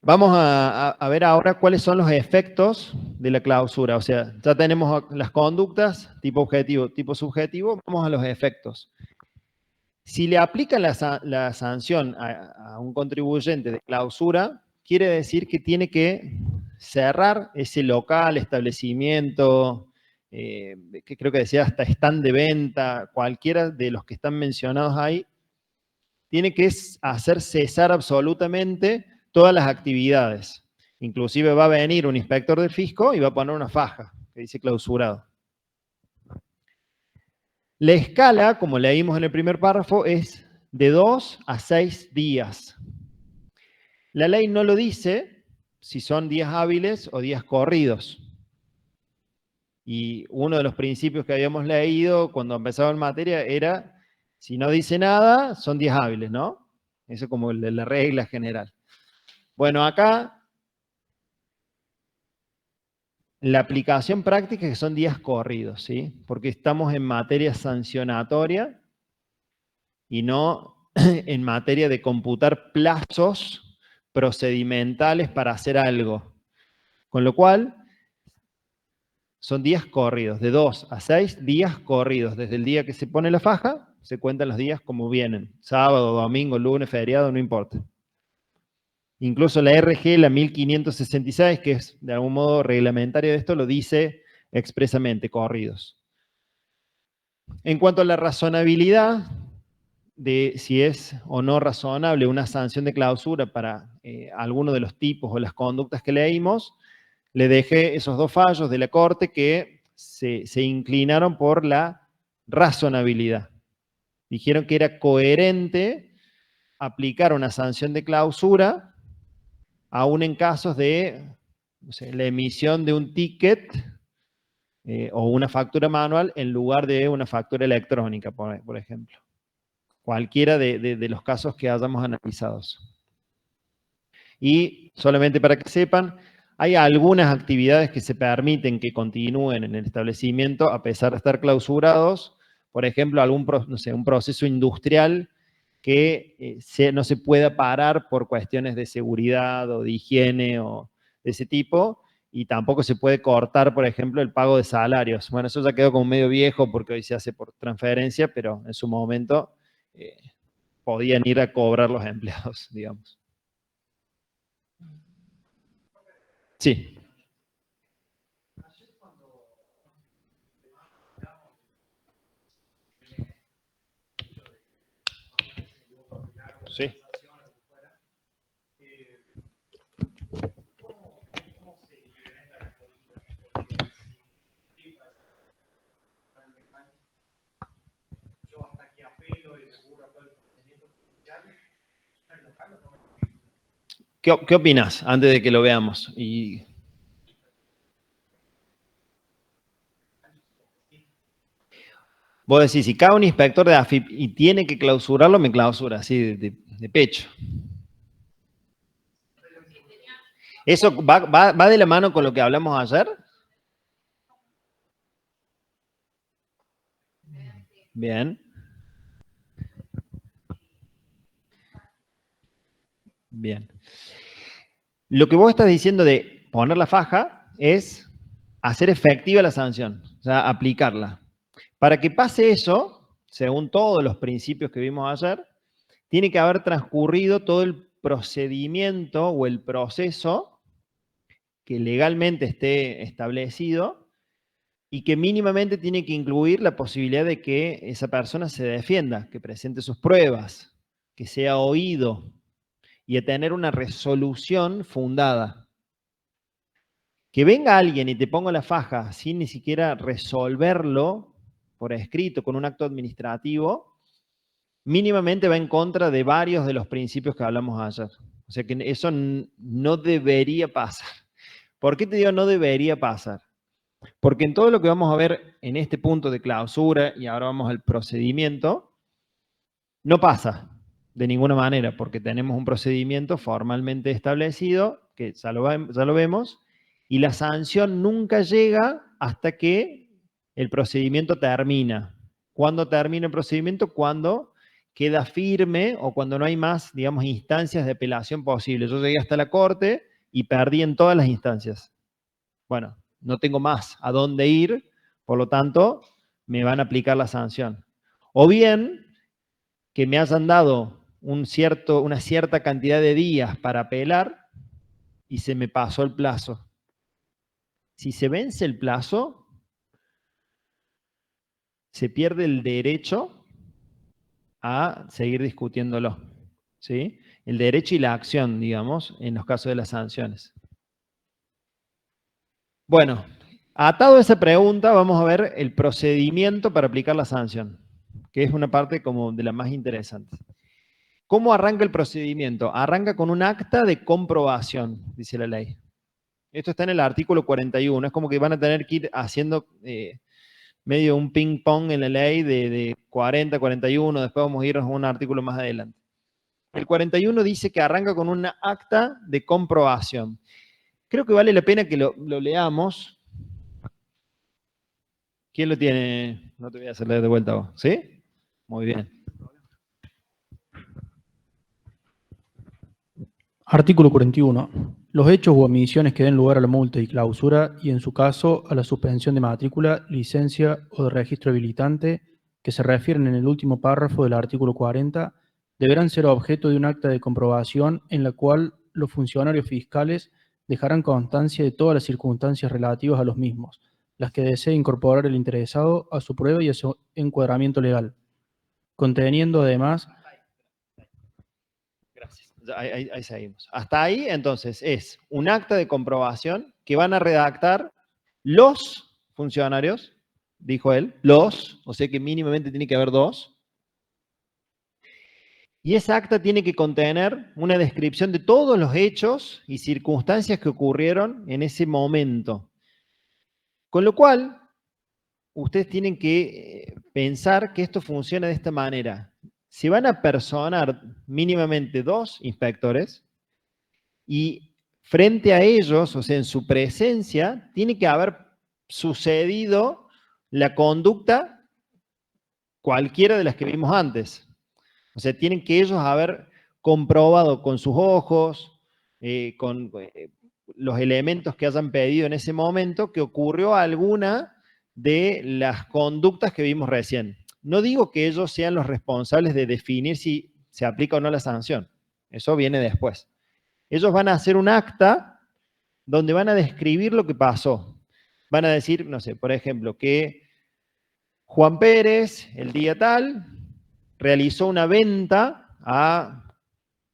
vamos a ver ahora cuáles son los efectos de la clausura. O sea, ya tenemos las conductas, tipo objetivo, tipo subjetivo, vamos a los efectos. Si le aplican la sanción a un contribuyente de clausura, quiere decir que tiene que cerrar ese local, establecimiento, que creo que decía hasta stand de venta, cualquiera de los que están mencionados ahí, tiene que hacer cesar absolutamente todas las actividades. Inclusive va a venir un inspector del fisco y va a poner una faja que dice clausurado. La escala, como leímos en el primer párrafo, es de 2 a 6 días. La ley no lo dice si son días hábiles o días corridos. Y uno de los principios que habíamos leído cuando empezaba en materia era, si no dice nada, son días hábiles, ¿no? Eso es como la regla general. Bueno, acá la aplicación práctica es que son días corridos, ¿sí? Porque estamos en materia sancionatoria y no en materia de computar plazos procedimentales para hacer algo. Con lo cual, son días corridos, de 2 a 6 días corridos. Desde el día que se pone la faja, se cuentan los días como vienen. Sábado, domingo, lunes, feriado, no importa. Incluso la RG, la 1566, que es de algún modo reglamentaria de esto, lo dice expresamente, corridos. En cuanto a la razonabilidad, de si es o no razonable una sanción de clausura para alguno de los tipos o las conductas que leímos, le dejé esos dos fallos de la Corte que se inclinaron por la razonabilidad. Dijeron que era coherente aplicar una sanción de clausura aún en casos de, no sé, la emisión de un ticket o una factura manual en lugar de una factura electrónica, por ejemplo. Cualquiera de los casos que hayamos analizado. Y solamente para que sepan, hay algunas actividades que se permiten que continúen en el establecimiento a pesar de estar clausurados. Por ejemplo, no sé, un proceso industrial que no se pueda parar por cuestiones de seguridad o de higiene o de ese tipo, y tampoco se puede cortar, por ejemplo, el pago de salarios. Bueno, eso ya quedó como medio viejo porque hoy se hace por transferencia, pero en su momento podían ir a cobrar los empleados, digamos. Sí. Sí. ¿Qué opinas antes de que lo veamos? Vos decís, si cae un inspector de AFIP y tiene que clausurarlo, me clausura, así de pecho. ¿Eso va de la mano con lo que hablamos ayer? Bien. Bien. Lo que vos estás diciendo de poner la faja es hacer efectiva la sanción, o sea, aplicarla. Para que pase eso, según todos los principios que vimos ayer, tiene que haber transcurrido todo el procedimiento o el proceso que legalmente esté establecido y que mínimamente tiene que incluir la posibilidad de que esa persona se defienda, que presente sus pruebas, que sea oído y a tener una resolución fundada. Que venga alguien y te ponga la faja sin ni siquiera resolverlo por escrito con un acto administrativo, mínimamente va en contra de varios de los principios que hablamos ayer. O sea que eso no debería pasar. ¿Por qué te digo no debería pasar? Porque en todo lo que vamos a ver en este punto de clausura, y ahora vamos al procedimiento, no pasa de ninguna manera, porque tenemos un procedimiento formalmente establecido, que ya lo vemos, y la sanción nunca llega hasta que el procedimiento termina. ¿Cuándo termina el procedimiento? Cuando queda firme o cuando no hay más, digamos, instancias de apelación posibles. Yo llegué hasta la corte y perdí en todas las instancias. Bueno, no tengo más a dónde ir, por lo tanto, me van a aplicar la sanción. O bien, que me hayan dado una cierta cantidad de días para apelar y se me pasó el plazo. Si se vence el plazo, se pierde el derecho a seguir discutiéndolo, ¿sí? El derecho y la acción, digamos, en los casos de las sanciones. Bueno, atado a esa pregunta, vamos a ver el procedimiento para aplicar la sanción, que es una parte como de la más interesante. ¿Cómo arranca el procedimiento? Arranca con un acta de comprobación, dice la ley. Esto está en el artículo 41, es como que van a tener que ir haciendo medio un ping-pong en la ley de 40, 41, después vamos a irnos a un artículo más adelante. El 41 dice que arranca con una acta de comprobación. Creo que vale la pena que lo leamos. ¿Quién lo tiene? No te voy a hacer leer de vuelta vos, ¿sí? Muy bien. Artículo 41. Los hechos u omisiones que den lugar a la multa y clausura y, en su caso, a la suspensión de matrícula, licencia o de registro habilitante que se refieren en el último párrafo del artículo 40 deberán ser objeto de un acta de comprobación en la cual los funcionarios fiscales dejarán constancia de todas las circunstancias relativas a los mismos, las que desee incorporar el interesado a su prueba y a su encuadramiento legal. conteniendo además... Gracias. Ahí seguimos. Hasta ahí, entonces, es un acta de comprobación que van a redactar los funcionarios, dijo él, los, o sea que mínimamente tiene que haber dos. Y esa acta tiene que contener una descripción de todos los hechos y circunstancias que ocurrieron en ese momento. Con lo cual, ustedes tienen que pensar que esto funciona de esta manera. Se van a personar mínimamente 2 inspectores y frente a ellos, o sea, en su presencia, tiene que haber sucedido la conducta cualquiera de las que vimos antes. O sea, tienen que ellos haber comprobado con sus ojos, con los elementos que hayan pedido en ese momento, que ocurrió alguna de las conductas que vimos recién. No digo que ellos sean los responsables de definir si se aplica o no la sanción. Eso viene después. Ellos van a hacer un acta donde van a describir lo que pasó. Van a decir, no sé, por ejemplo, que Juan Pérez, el día tal, realizó una venta a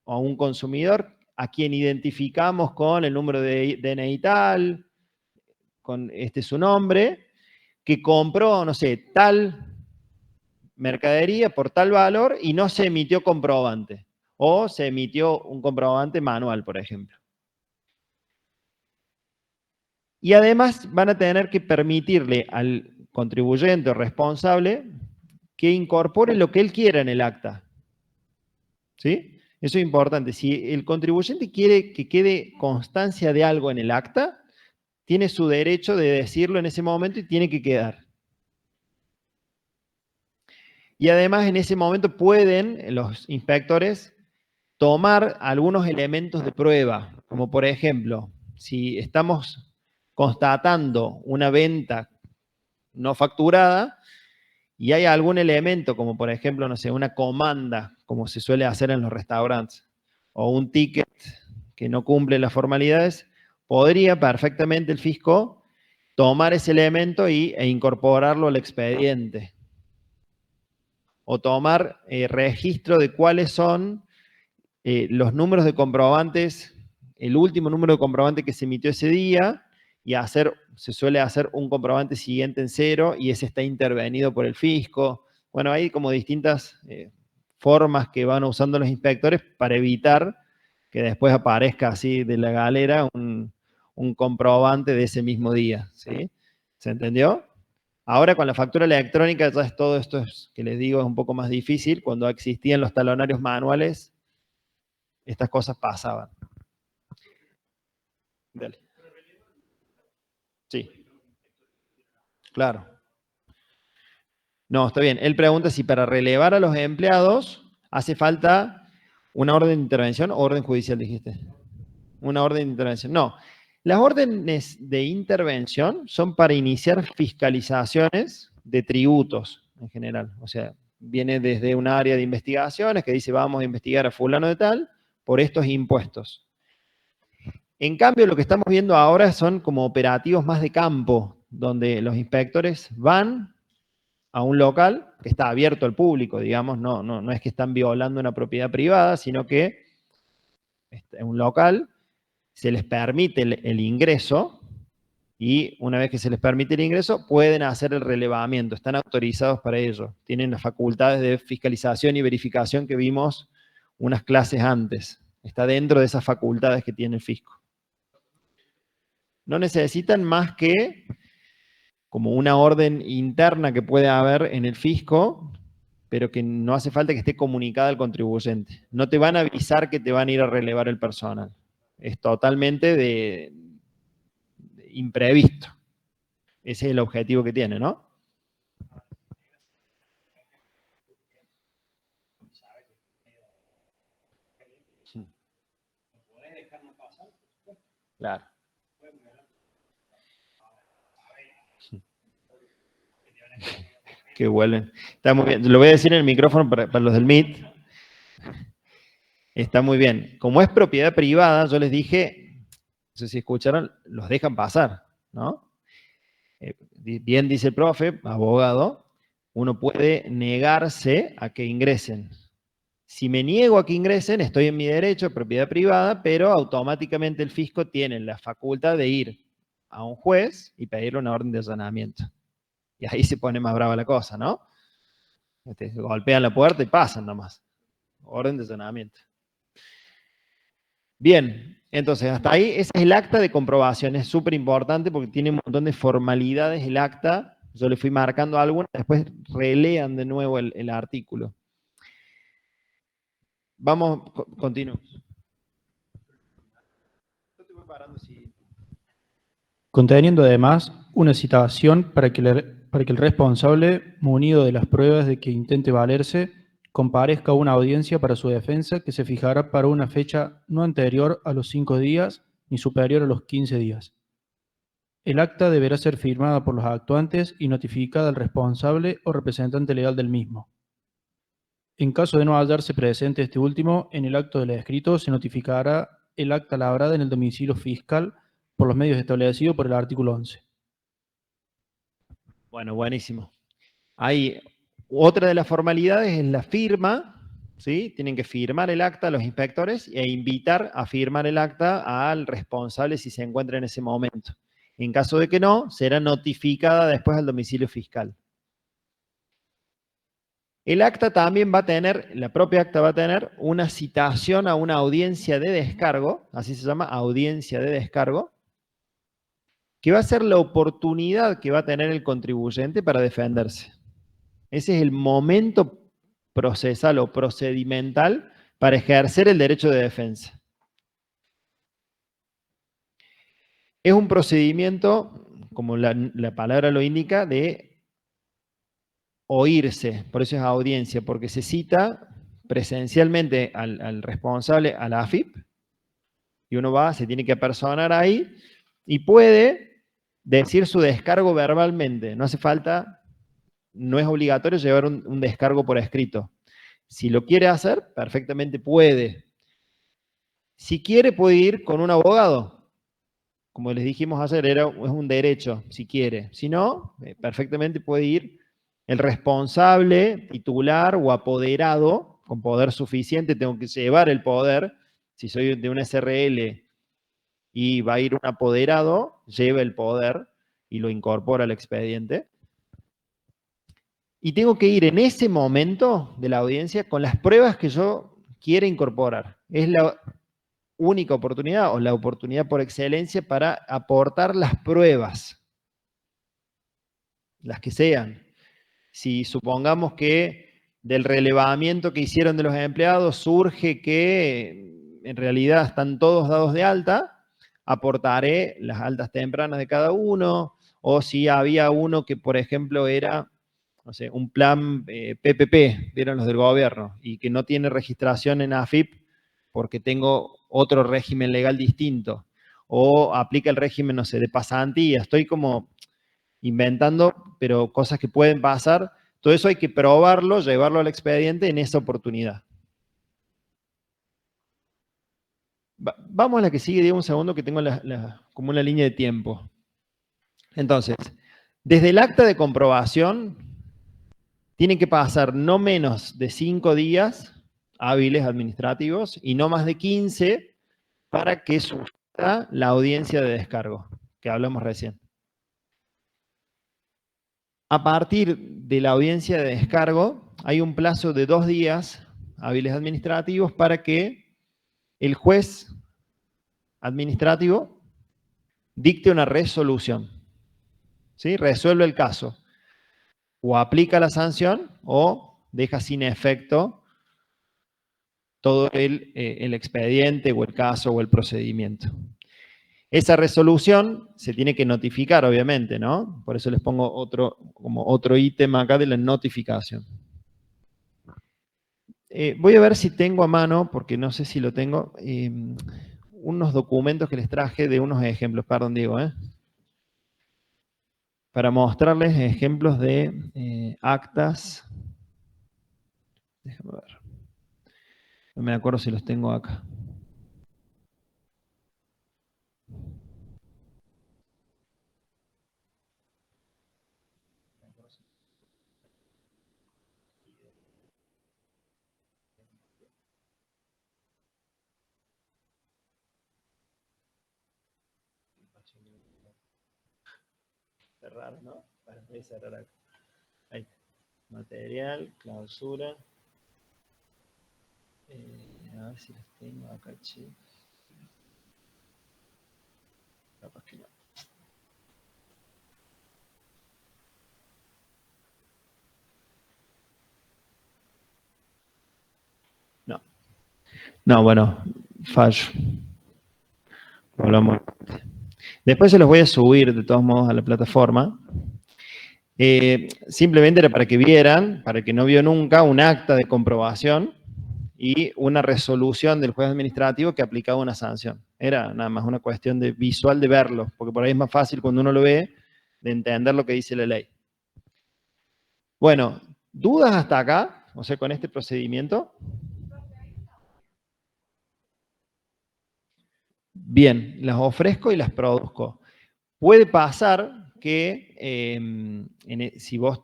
un consumidor a quien identificamos con el número de DNI tal, con su nombre, que compró, no sé, tal mercadería por tal valor y no se emitió comprobante. O se emitió un comprobante manual, por ejemplo. Y además van a tener que permitirle al contribuyente o responsable que incorpore lo que él quiera en el acta. ¿Sí? Eso es importante. Si el contribuyente quiere que quede constancia de algo en el acta, tiene su derecho de decirlo en ese momento y tiene que quedar. Y además en ese momento pueden los inspectores tomar algunos elementos de prueba, como por ejemplo, si estamos constatando una venta no facturada y hay algún elemento, como por ejemplo, no sé, una comanda, como se suele hacer en los restaurantes, o un ticket que no cumple las formalidades, podría perfectamente el fisco tomar ese elemento e incorporarlo al expediente. O tomar registro de cuáles son los números de comprobantes, el último número de comprobante que se emitió ese día, y se suele hacer un comprobante siguiente en cero, y ese está intervenido por el fisco. Bueno, hay como distintas formas que van usando los inspectores para evitar que después aparezca así de la galera un comprobante de ese mismo día. ¿Sí? ¿Se entendió? Ahora con la factura electrónica ya es todo esto que les digo es un poco más difícil. Cuando existían los talonarios manuales, estas cosas pasaban. Dale. Sí. Claro. No, está bien. Él pregunta si para relevar a los empleados hace falta una orden de intervención o orden judicial, dijiste. Una orden de intervención. No. Las órdenes de intervención son para iniciar fiscalizaciones de tributos en general. O sea, viene desde un área de investigaciones que dice vamos a investigar a fulano de tal por estos impuestos. En cambio, lo que estamos viendo ahora son como operativos más de campo, donde los inspectores van a un local que está abierto al público, digamos, no es que están violando una propiedad privada, sino que es un local, se les permite el ingreso, y una vez que se les permite el ingreso, pueden hacer el relevamiento, están autorizados para ello, tienen las facultades de fiscalización y verificación que vimos unas clases antes, está dentro de esas facultades que tiene el fisco. No necesitan más que como una orden interna que puede haber en el fisco, pero que no hace falta que esté comunicada al contribuyente. No te van a avisar que te van a ir a relevar el personal. Es totalmente de imprevisto. Ese es el objetivo que tiene, ¿no? Claro. Que vuelven. Está muy bien. Lo voy a decir en el micrófono para los del Meet. Está muy bien. Como es propiedad privada, yo les dije, no sé si escucharon, los dejan pasar, ¿no? Bien dice el profe, abogado, uno puede negarse a que ingresen. Si me niego a que ingresen, estoy en mi derecho de propiedad privada, pero automáticamente el fisco tiene la facultad de ir a un juez y pedirle una orden de allanamiento. Y ahí se pone más brava la cosa, ¿no? Golpean la puerta y pasan nomás. Orden de allanamiento. Bien, entonces hasta ahí ese es el acta de comprobación. Es súper importante porque tiene un montón de formalidades el acta. Yo le fui marcando algunas, después relean de nuevo el artículo. Vamos, continuamos. Conteniendo además una citación para que el responsable, munido de las pruebas de que intente valerse, comparezca a una audiencia para su defensa que se fijará para una fecha no anterior a los 5 días ni superior a los 15 días. El acta deberá ser firmada por los actuantes y notificada al responsable o representante legal del mismo. En caso de no hallarse presente este último, en el acto del escrito se notificará el acta labrada en el domicilio fiscal por los medios establecidos por el artículo 11. Bueno, buenísimo. Ahí, otra de las formalidades es la firma, ¿sí? Tienen que firmar el acta los inspectores e invitar a firmar el acta al responsable si se encuentra en ese momento. En caso de que no, será notificada después al domicilio fiscal. El acta también va a tener, la propia acta va a tener una citación a una audiencia de descargo, así se llama, audiencia de descargo, que va a ser la oportunidad que va a tener el contribuyente para defenderse. Ese es el momento procesal o procedimental para ejercer el derecho de defensa. Es un procedimiento, como la palabra lo indica, de oírse, por eso es audiencia, porque se cita presencialmente al responsable, a la AFIP, y uno va, se tiene que apersonar ahí, y puede decir su descargo verbalmente, no hace falta, no es obligatorio llevar un descargo por escrito. Si lo quiere hacer, perfectamente puede. Si quiere, puede ir con un abogado. Como les dijimos ayer, es un derecho, si quiere. Si no, perfectamente puede ir el responsable, titular o apoderado, con poder suficiente, tengo que llevar el poder. Si soy de una SRL y va a ir un apoderado, lleva el poder y lo incorpora al expediente. Y tengo que ir en ese momento de la audiencia con las pruebas que yo quiera incorporar. Es la única oportunidad o la oportunidad por excelencia para aportar las pruebas, las que sean. Si supongamos que del relevamiento que hicieron de los empleados surge que en realidad están todos dados de alta, aportaré las altas tempranas de cada uno, o si había uno que, por ejemplo, era, no sé, un plan PPP, vieron los del gobierno, y que no tiene registración en AFIP porque tengo otro régimen legal distinto, o aplica el régimen, no sé, de pasantía. Estoy como inventando, pero cosas que pueden pasar. Todo eso hay que probarlo, llevarlo al expediente en esa oportunidad. Vamos a la que sigue, Diego, un segundo, que tengo como una línea de tiempo. Entonces, desde el acta de comprobación, tienen que pasar no menos de 5 días hábiles administrativos y no más de 15 para que surja la audiencia de descargo, que hablamos recién. A partir de la audiencia de descargo, hay un plazo de 2 días hábiles administrativos para que el juez administrativo dicte una resolución. ¿Sí? Resuelve el caso. O aplica la sanción o deja sin efecto todo el expediente o el caso o el procedimiento. Esa resolución se tiene que notificar, obviamente, ¿no? Por eso les pongo como otro ítem acá de la notificación. Voy a ver si tengo a mano, porque no sé si lo tengo, unos documentos que les traje de unos ejemplos, perdón, Diego, para mostrarles ejemplos de actas. Déjame ver. No me acuerdo si los tengo acá. Cerrar, ¿no? Bueno, voy a cerrar acá. Ahí está. Material, clausura. A ver si los tengo acá, che. Capaz que no. No. No, bueno, fallo. Volvamos. Después se los voy a subir de todos modos a la plataforma. Simplemente era para que vieran, para el que no vio nunca, un acta de comprobación y una resolución del juez administrativo que aplicaba una sanción. Era nada más una cuestión de visual de verlo, porque por ahí es más fácil cuando uno lo ve de entender lo que dice la ley. Bueno, ¿dudas hasta acá? O sea, con este procedimiento. Bien, las ofrezco y las produzco. Puede pasar que si vos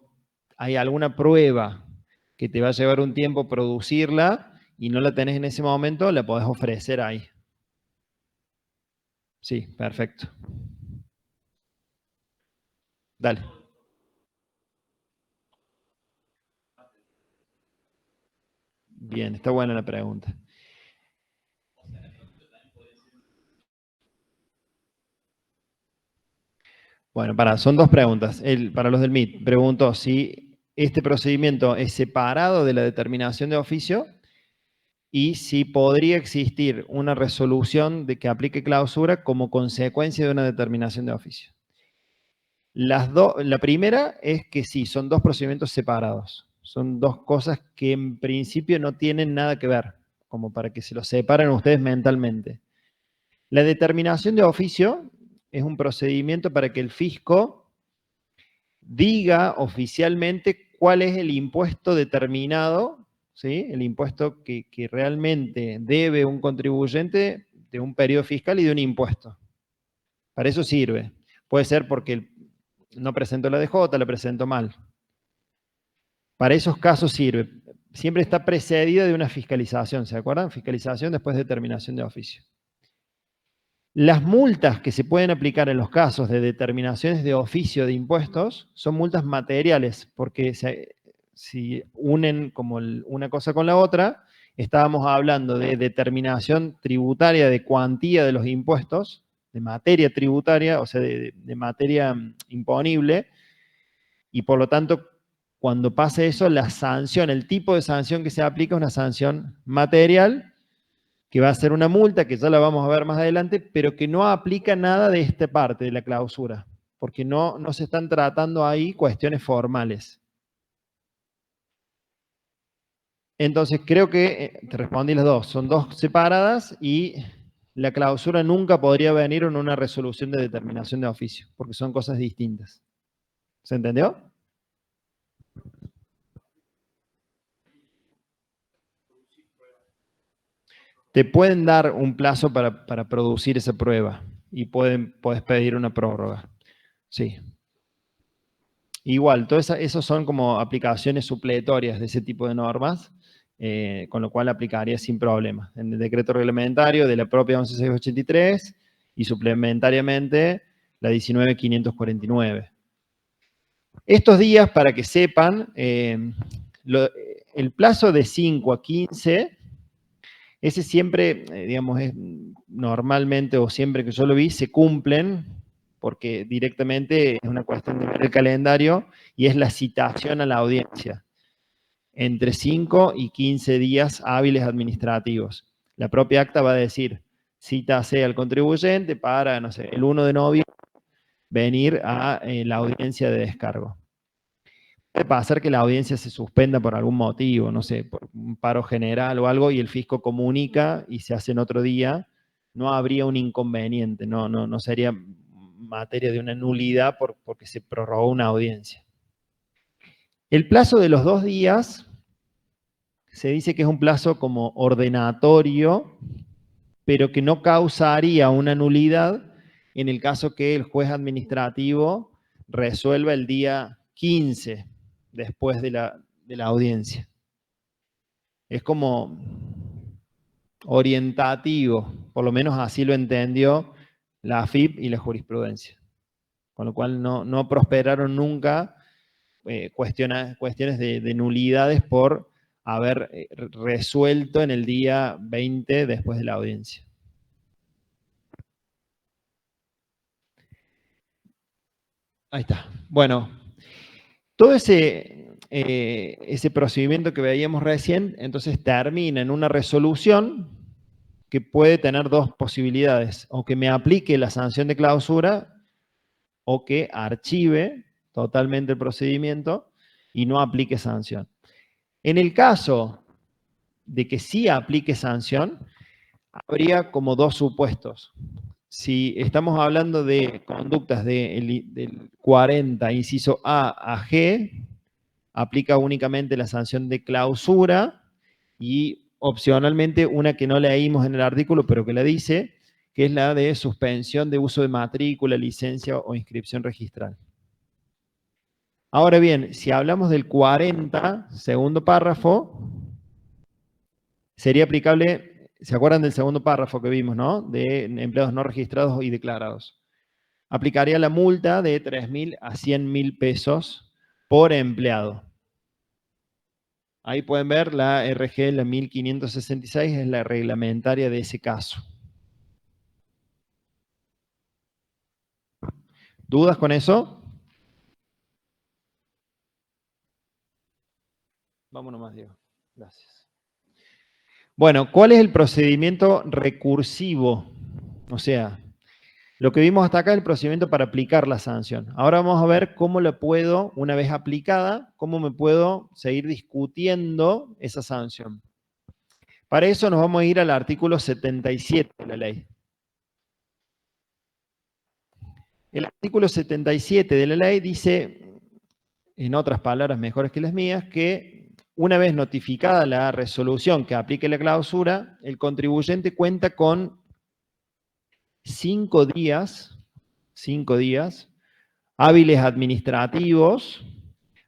hay alguna prueba que te va a llevar un tiempo producirla y no la tenés en ese momento, la podés ofrecer ahí. Sí, perfecto. Dale. Bien, está buena la pregunta. Bueno, son dos preguntas. Para los del MIT, preguntó si este procedimiento es separado de la determinación de oficio y si podría existir una resolución de que aplique clausura como consecuencia de una determinación de oficio. La primera es que sí, son dos procedimientos separados. Son dos cosas que en principio no tienen nada que ver, como para que se los separen ustedes mentalmente. La determinación de oficio es un procedimiento para que el fisco diga oficialmente cuál es el impuesto determinado, ¿sí? El impuesto que realmente debe un contribuyente de un periodo fiscal y de un impuesto. Para eso sirve. Puede ser porque no presentó la DJ, la presentó mal. Para esos casos sirve. Siempre está precedida de una fiscalización, ¿se acuerdan? Fiscalización después de determinación de oficio. Las multas que se pueden aplicar en los casos de determinaciones de oficio de impuestos son multas materiales, porque si unen como una cosa con la otra, estábamos hablando de determinación tributaria de cuantía de los impuestos, de materia tributaria, o sea, de materia imponible, y por lo tanto, cuando pase eso, la sanción, el tipo de sanción que se aplica es una sanción material, que va a ser una multa, que ya la vamos a ver más adelante, pero que no aplica nada de esta parte de la clausura, porque no se están tratando ahí cuestiones formales. Entonces, creo que te respondí las dos. Son dos separadas y la clausura nunca podría venir en una resolución de determinación de oficio, porque son cosas distintas. ¿Se entendió? Te pueden dar un plazo para producir esa prueba y podés pedir una prórroga. Sí. Igual, todas esas son como aplicaciones supletorias de ese tipo de normas, con lo cual aplicaría sin problema. En el decreto reglamentario de la propia 11683 y suplementariamente la 19549. Estos días, para que sepan, el plazo de 5 a 15, ese siempre, digamos, es normalmente o siempre que yo lo vi, se cumplen porque directamente es una cuestión de ver el calendario y es la citación a la audiencia. Entre 5 y 15 días hábiles administrativos. La propia acta va a decir, cítase al contribuyente para, no sé, el 1 de noviembre venir a la audiencia de descargo. Puede pasar que la audiencia se suspenda por algún motivo, no sé, por un paro general o algo, y el fisco comunica y se hace en otro día, no habría un inconveniente, no sería materia de una nulidad porque se prorrogó una audiencia. El plazo de los 2 días se dice que es un plazo como ordenatorio, pero que no causaría una nulidad en el caso que el juez administrativo resuelva el día 15 después de la audiencia. Es como orientativo, por lo menos así lo entendió la AFIP y la jurisprudencia. con lo cual no prosperaron nunca cuestiones de nulidades por haber resuelto en el día 20 después de la audiencia. Ahí está. Bueno, todo ese procedimiento que veíamos recién, entonces termina en una resolución que puede tener dos posibilidades, o que me aplique la sanción de clausura, o que archive totalmente el procedimiento y no aplique sanción. En el caso de que sí aplique sanción, habría como dos supuestos. Si estamos hablando de conductas del 40, inciso A a G, aplica únicamente la sanción de clausura y opcionalmente una que no leímos en el artículo, pero que la dice, que es la de suspensión de uso de matrícula, licencia o inscripción registral. Ahora bien, si hablamos del 40, segundo párrafo, sería aplicable, ¿se acuerdan del segundo párrafo que vimos, no? De empleados no registrados y declarados. Aplicaría la multa de 3.000 a 100.000 pesos por empleado. Ahí pueden ver la RG, la 1566, es la reglamentaria de ese caso. ¿Dudas con eso? Vámonos más, Diego. Gracias. Bueno, ¿cuál es el procedimiento recursivo? O sea, lo que vimos hasta acá es el procedimiento para aplicar la sanción. Ahora vamos a ver cómo la puedo, una vez aplicada, cómo me puedo seguir discutiendo esa sanción. Para eso nos vamos a ir al artículo 77 de la ley. El artículo 77 de la ley dice, en otras palabras mejores que las mías, que una vez notificada la resolución que aplique la clausura, el contribuyente cuenta con 5 días hábiles administrativos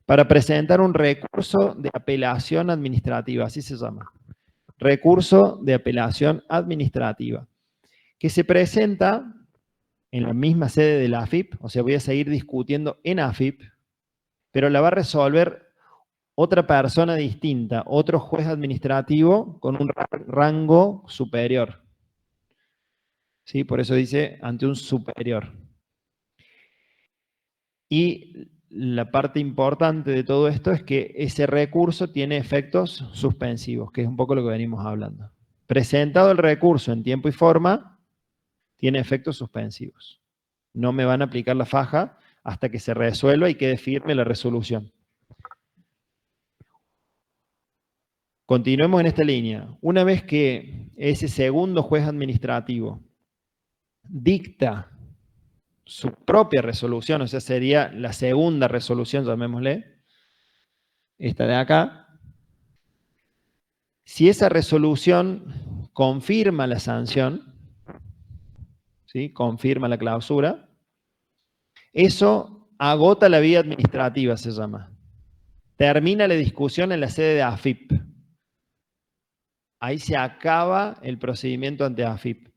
para presentar un recurso de apelación administrativa, así se llama. Recurso de apelación administrativa, que se presenta en la misma sede de la AFIP, o sea, voy a seguir discutiendo en AFIP, pero la va a resolver otra persona distinta, otro juez administrativo con un rango superior. ¿Sí? Por eso dice ante un superior. Y la parte importante de todo esto es que ese recurso tiene efectos suspensivos, que es un poco lo que venimos hablando. Presentado el recurso en tiempo y forma, tiene efectos suspensivos. No me van a aplicar la faja hasta que se resuelva y quede firme la resolución. Continuemos en esta línea. Una vez que ese segundo juez administrativo dicta su propia resolución, o sea, sería la segunda resolución, llamémosle, esta de acá, si esa resolución confirma la sanción, ¿sí? Confirma la clausura, eso agota la vía administrativa, se llama. Termina la discusión en la sede de AFIP. Ahí se acaba el procedimiento ante AFIP.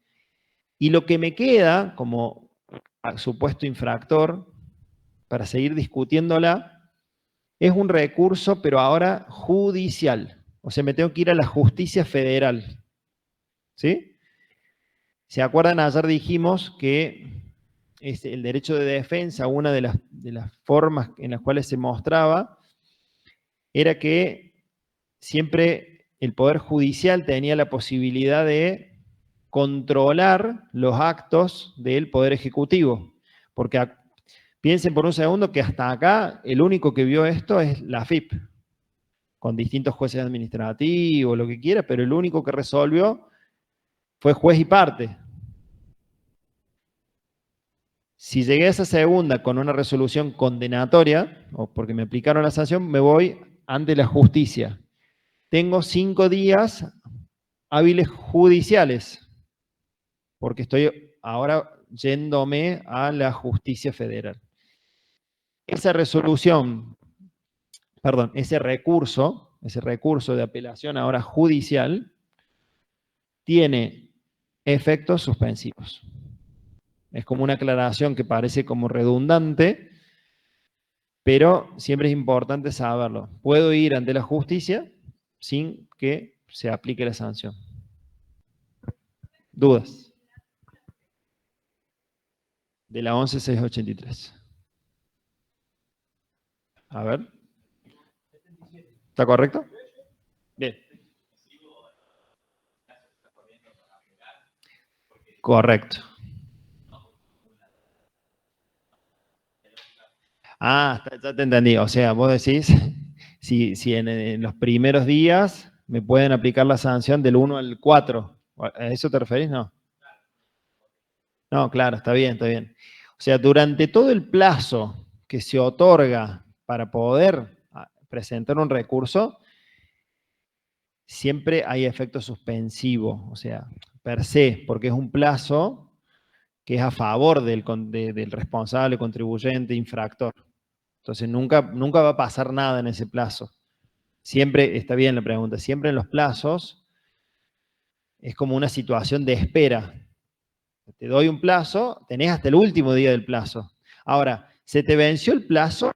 Y lo que me queda como supuesto infractor, para seguir discutiéndola, es un recurso, pero ahora judicial. O sea, me tengo que ir a la justicia federal. ¿Sí? ¿Se acuerdan? Ayer dijimos que el derecho de defensa, una de las formas en las cuales se mostraba, era que siempre el Poder Judicial tenía la posibilidad de controlar los actos del Poder Ejecutivo. Porque piensen por un segundo que hasta acá el único que vio esto es la AFIP, con distintos jueces administrativos, lo que quiera, pero el único que resolvió fue juez y parte. Si llegué a esa segunda con una resolución condenatoria, o porque me aplicaron la sanción, me voy ante la justicia. Tengo 5 días hábiles judiciales, porque estoy ahora yéndome a la justicia federal. Esa resolución, perdón, ese recurso de apelación ahora judicial, tiene efectos suspensivos. Es como una aclaración que parece como redundante, pero siempre es importante saberlo. Puedo ir ante la justicia sin que se aplique la sanción. ¿Dudas? De la 11.683. A ver. ¿Está correcto? Bien. Correcto. Ah, ya te entendí. O sea, vos decís, si en los primeros días me pueden aplicar la sanción del 1 al 4. ¿A eso te referís? No. No, claro, está bien, está bien. O sea, durante todo el plazo que se otorga para poder presentar un recurso, siempre hay efecto suspensivo, o sea, per se, porque es un plazo que es a favor del responsable, contribuyente, infractor. Entonces nunca va a pasar nada en ese plazo. Siempre, está bien la pregunta, siempre en los plazos es como una situación de espera. Te doy un plazo, tenés hasta el último día del plazo. Ahora, se te venció el plazo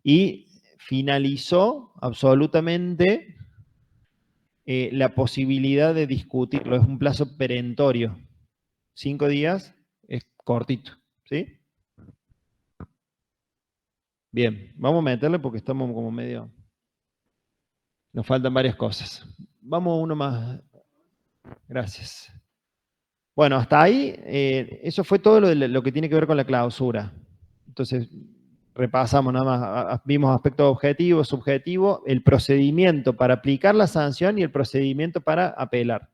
y finalizó absolutamente la posibilidad de discutirlo. Es un plazo perentorio. 5 días es cortito, ¿sí? Bien, vamos a meterle porque estamos como medio... Nos faltan varias cosas. Vamos uno más. Gracias. Bueno, hasta ahí, eso fue todo lo que tiene que ver con la clausura. Entonces, repasamos nada más, vimos aspectos objetivos, subjetivos, el procedimiento para aplicar la sanción y el procedimiento para apelar.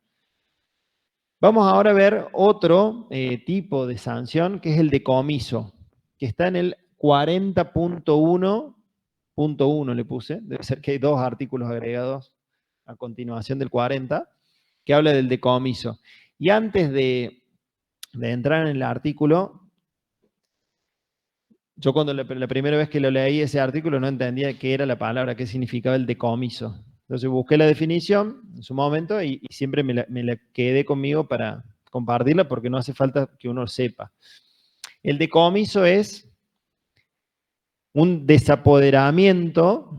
Vamos ahora a ver otro tipo de sanción, que es el decomiso, que está en el 40.1.1 le puse, debe ser que hay 2 artículos agregados a continuación del 40, que habla del decomiso. Y antes de entrar en el artículo, yo cuando la primera vez que lo leí ese artículo no entendía qué era la palabra, qué significaba el decomiso. Entonces busqué la definición en su momento y siempre me la quedé conmigo para compartirla porque no hace falta que uno sepa. El decomiso es un desapoderamiento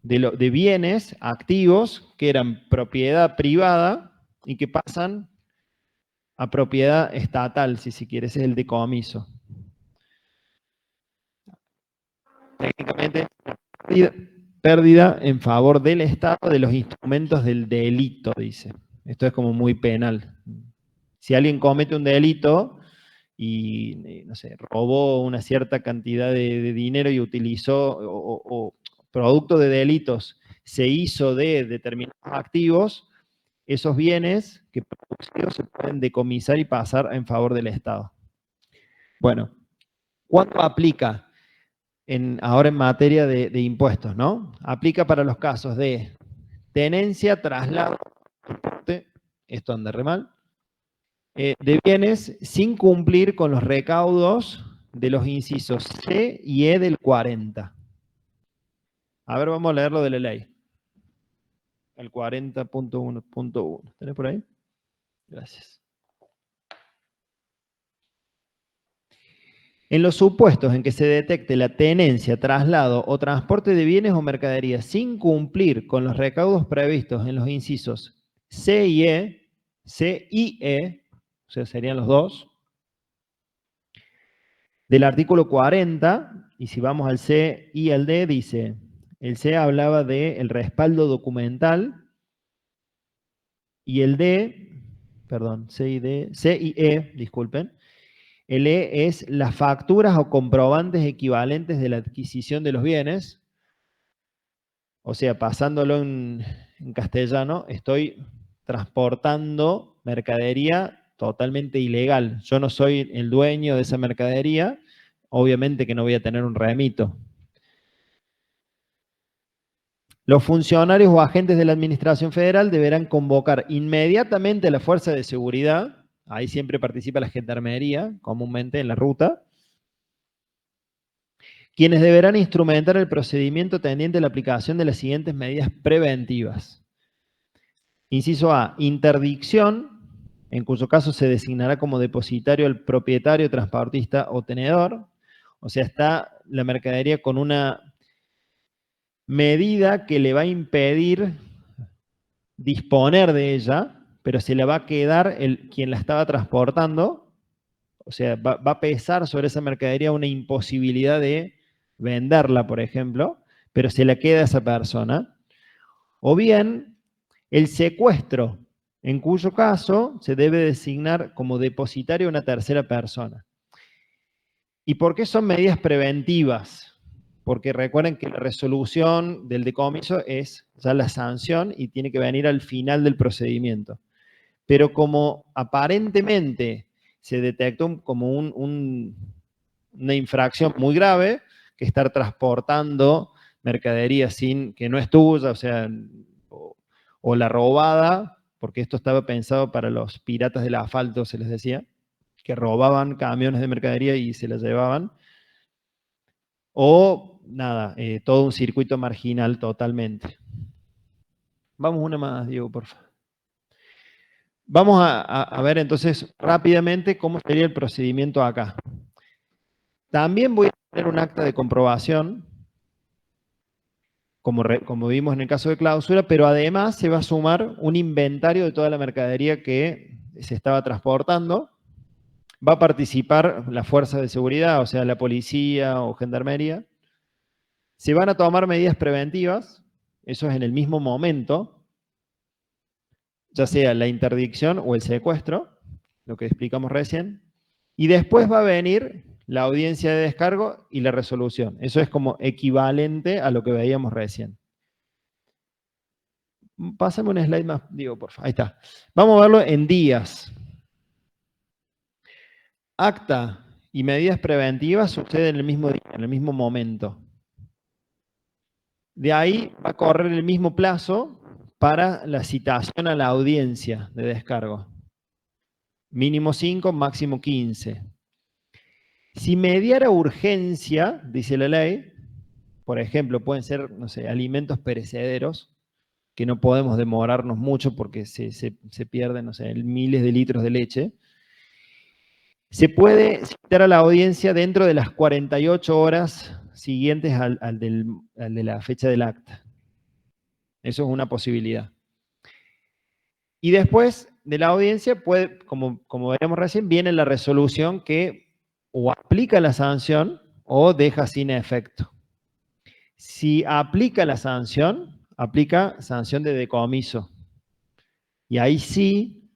de bienes activos que eran propiedad privada y que pasan a propiedad estatal, si se quiere, ese es el decomiso. Técnicamente, pérdida en favor del Estado de los instrumentos del delito, dice. Esto es como muy penal. Si alguien comete un delito y, no sé, robó una cierta cantidad de dinero y utilizó, o producto de delitos, se hizo de determinados activos, esos bienes que producidos se pueden decomisar y pasar en favor del Estado. Bueno, ¿cuándo aplica? Ahora en materia de impuestos, ¿no? Aplica para los casos de tenencia, traslado, esto anda re mal, de bienes sin cumplir con los recaudos de los incisos C y E del 40. A ver, vamos a leerlo de la ley. El 40.1.1. ¿Tenés por ahí? Gracias. En los supuestos en que se detecte la tenencia, traslado o transporte de bienes o mercaderías sin cumplir con los recaudos previstos en los incisos C y E, o sea, serían los dos, del artículo 40, y si vamos al C y al D, dice, el C hablaba del respaldo documental, y el D, perdón, C y E, disculpen, el E es las facturas o comprobantes equivalentes de la adquisición de los bienes. O sea, pasándolo en castellano, estoy transportando mercadería totalmente ilegal. Yo no soy el dueño de esa mercadería, obviamente que no voy a tener un remito. Los funcionarios o agentes de la Administración Federal deberán convocar inmediatamente a la Fuerza de Seguridad. Ahí siempre participa la gendarmería, comúnmente en la ruta, quienes deberán instrumentar el procedimiento tendiente a la aplicación de las siguientes medidas preventivas. Inciso A, interdicción en cuyo caso se designará como depositario el propietario, transportista o tenedor. O sea, está la mercadería con una medida que le va a impedir disponer de ella, pero se la va a quedar quien la estaba transportando. O sea, va a pesar sobre esa mercadería una imposibilidad de venderla, por ejemplo, pero se la queda a esa persona. O bien, el secuestro, en cuyo caso se debe designar como depositario una tercera persona. ¿Y por qué son medidas preventivas? Porque recuerden que la resolución del decomiso es ya la sanción y tiene que venir al final del procedimiento. Pero como aparentemente se detectó como una infracción muy grave, que estar transportando mercadería que no es tuya, o sea, o la robada, porque esto estaba pensado para los piratas del asfalto, se les decía, que robaban camiones de mercadería y se las llevaban. O, nada, todo un circuito marginal totalmente. Vamos una más, Diego, por favor. Vamos a ver entonces rápidamente cómo sería el procedimiento acá. También voy a tener un acta de comprobación, como vimos en el caso de clausura, pero además se va a sumar un inventario de toda la mercadería que se estaba transportando. Va a participar la fuerza de seguridad, o sea, la policía o gendarmería. Se van a tomar medidas preventivas, eso es en el mismo momento, ya sea la interdicción o el secuestro, lo que explicamos recién. Y después va a venir la audiencia de descargo y la resolución. Eso es como equivalente a lo que veíamos recién. Pásame un slide más, Diego, por favor. Ahí está. Vamos a verlo en días. Acta y medidas preventivas suceden en el mismo día, en el mismo momento. De ahí va a correr el mismo plazo para la citación a la audiencia de descargo. Mínimo 5, máximo 15. Si mediara urgencia, dice la ley, por ejemplo, pueden ser, no sé, alimentos perecederos, que no podemos demorarnos mucho porque se pierden, no sé, miles de litros de leche. Se puede citar a la audiencia dentro de las 48 horas siguientes al de la fecha del acta. Eso es una posibilidad. Y después de la audiencia, puede, como veremos recién, viene la resolución que o aplica la sanción o deja sin efecto. Si aplica la sanción, aplica sanción de decomiso. Y ahí sí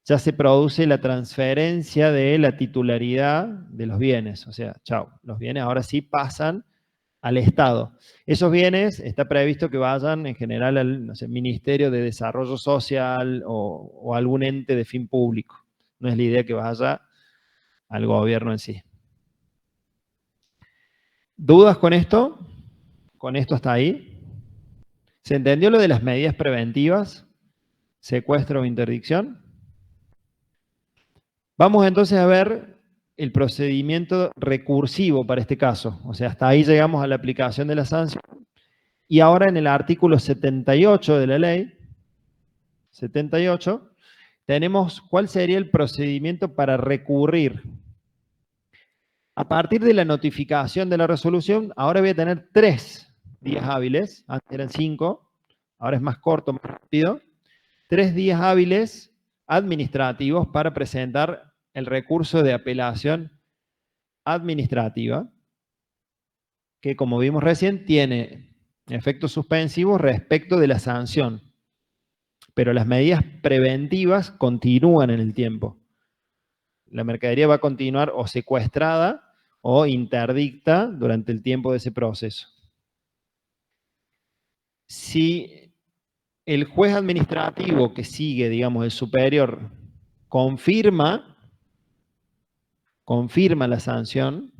ya se produce la transferencia de la titularidad de los bienes. O sea, chao, los bienes ahora sí pasan al Estado. Esos bienes está previsto que vayan en general al, no sé, Ministerio de Desarrollo Social o algún ente de fin público. No es la idea que vaya al gobierno en sí. ¿Dudas con esto? ¿Con esto hasta ahí? ¿Se entendió lo de las medidas preventivas? ¿Secuestro o interdicción? Vamos entonces a ver el procedimiento recursivo para este caso. O sea, hasta ahí llegamos a la aplicación de la sanción. Y ahora en el artículo 78 de la ley, 78, tenemos cuál sería el procedimiento para recurrir. A partir de la notificación de la resolución, ahora voy a tener 3 días hábiles, antes eran 5, ahora es más corto, más rápido. 3 días hábiles administrativos para presentar el recurso de apelación administrativa, que como vimos recién, tiene efectos suspensivos respecto de la sanción. Pero las medidas preventivas continúan en el tiempo. La mercadería va a continuar o secuestrada o interdicta durante el tiempo de ese proceso. Si el juez administrativo que sigue, digamos, el superior, confirma la sanción,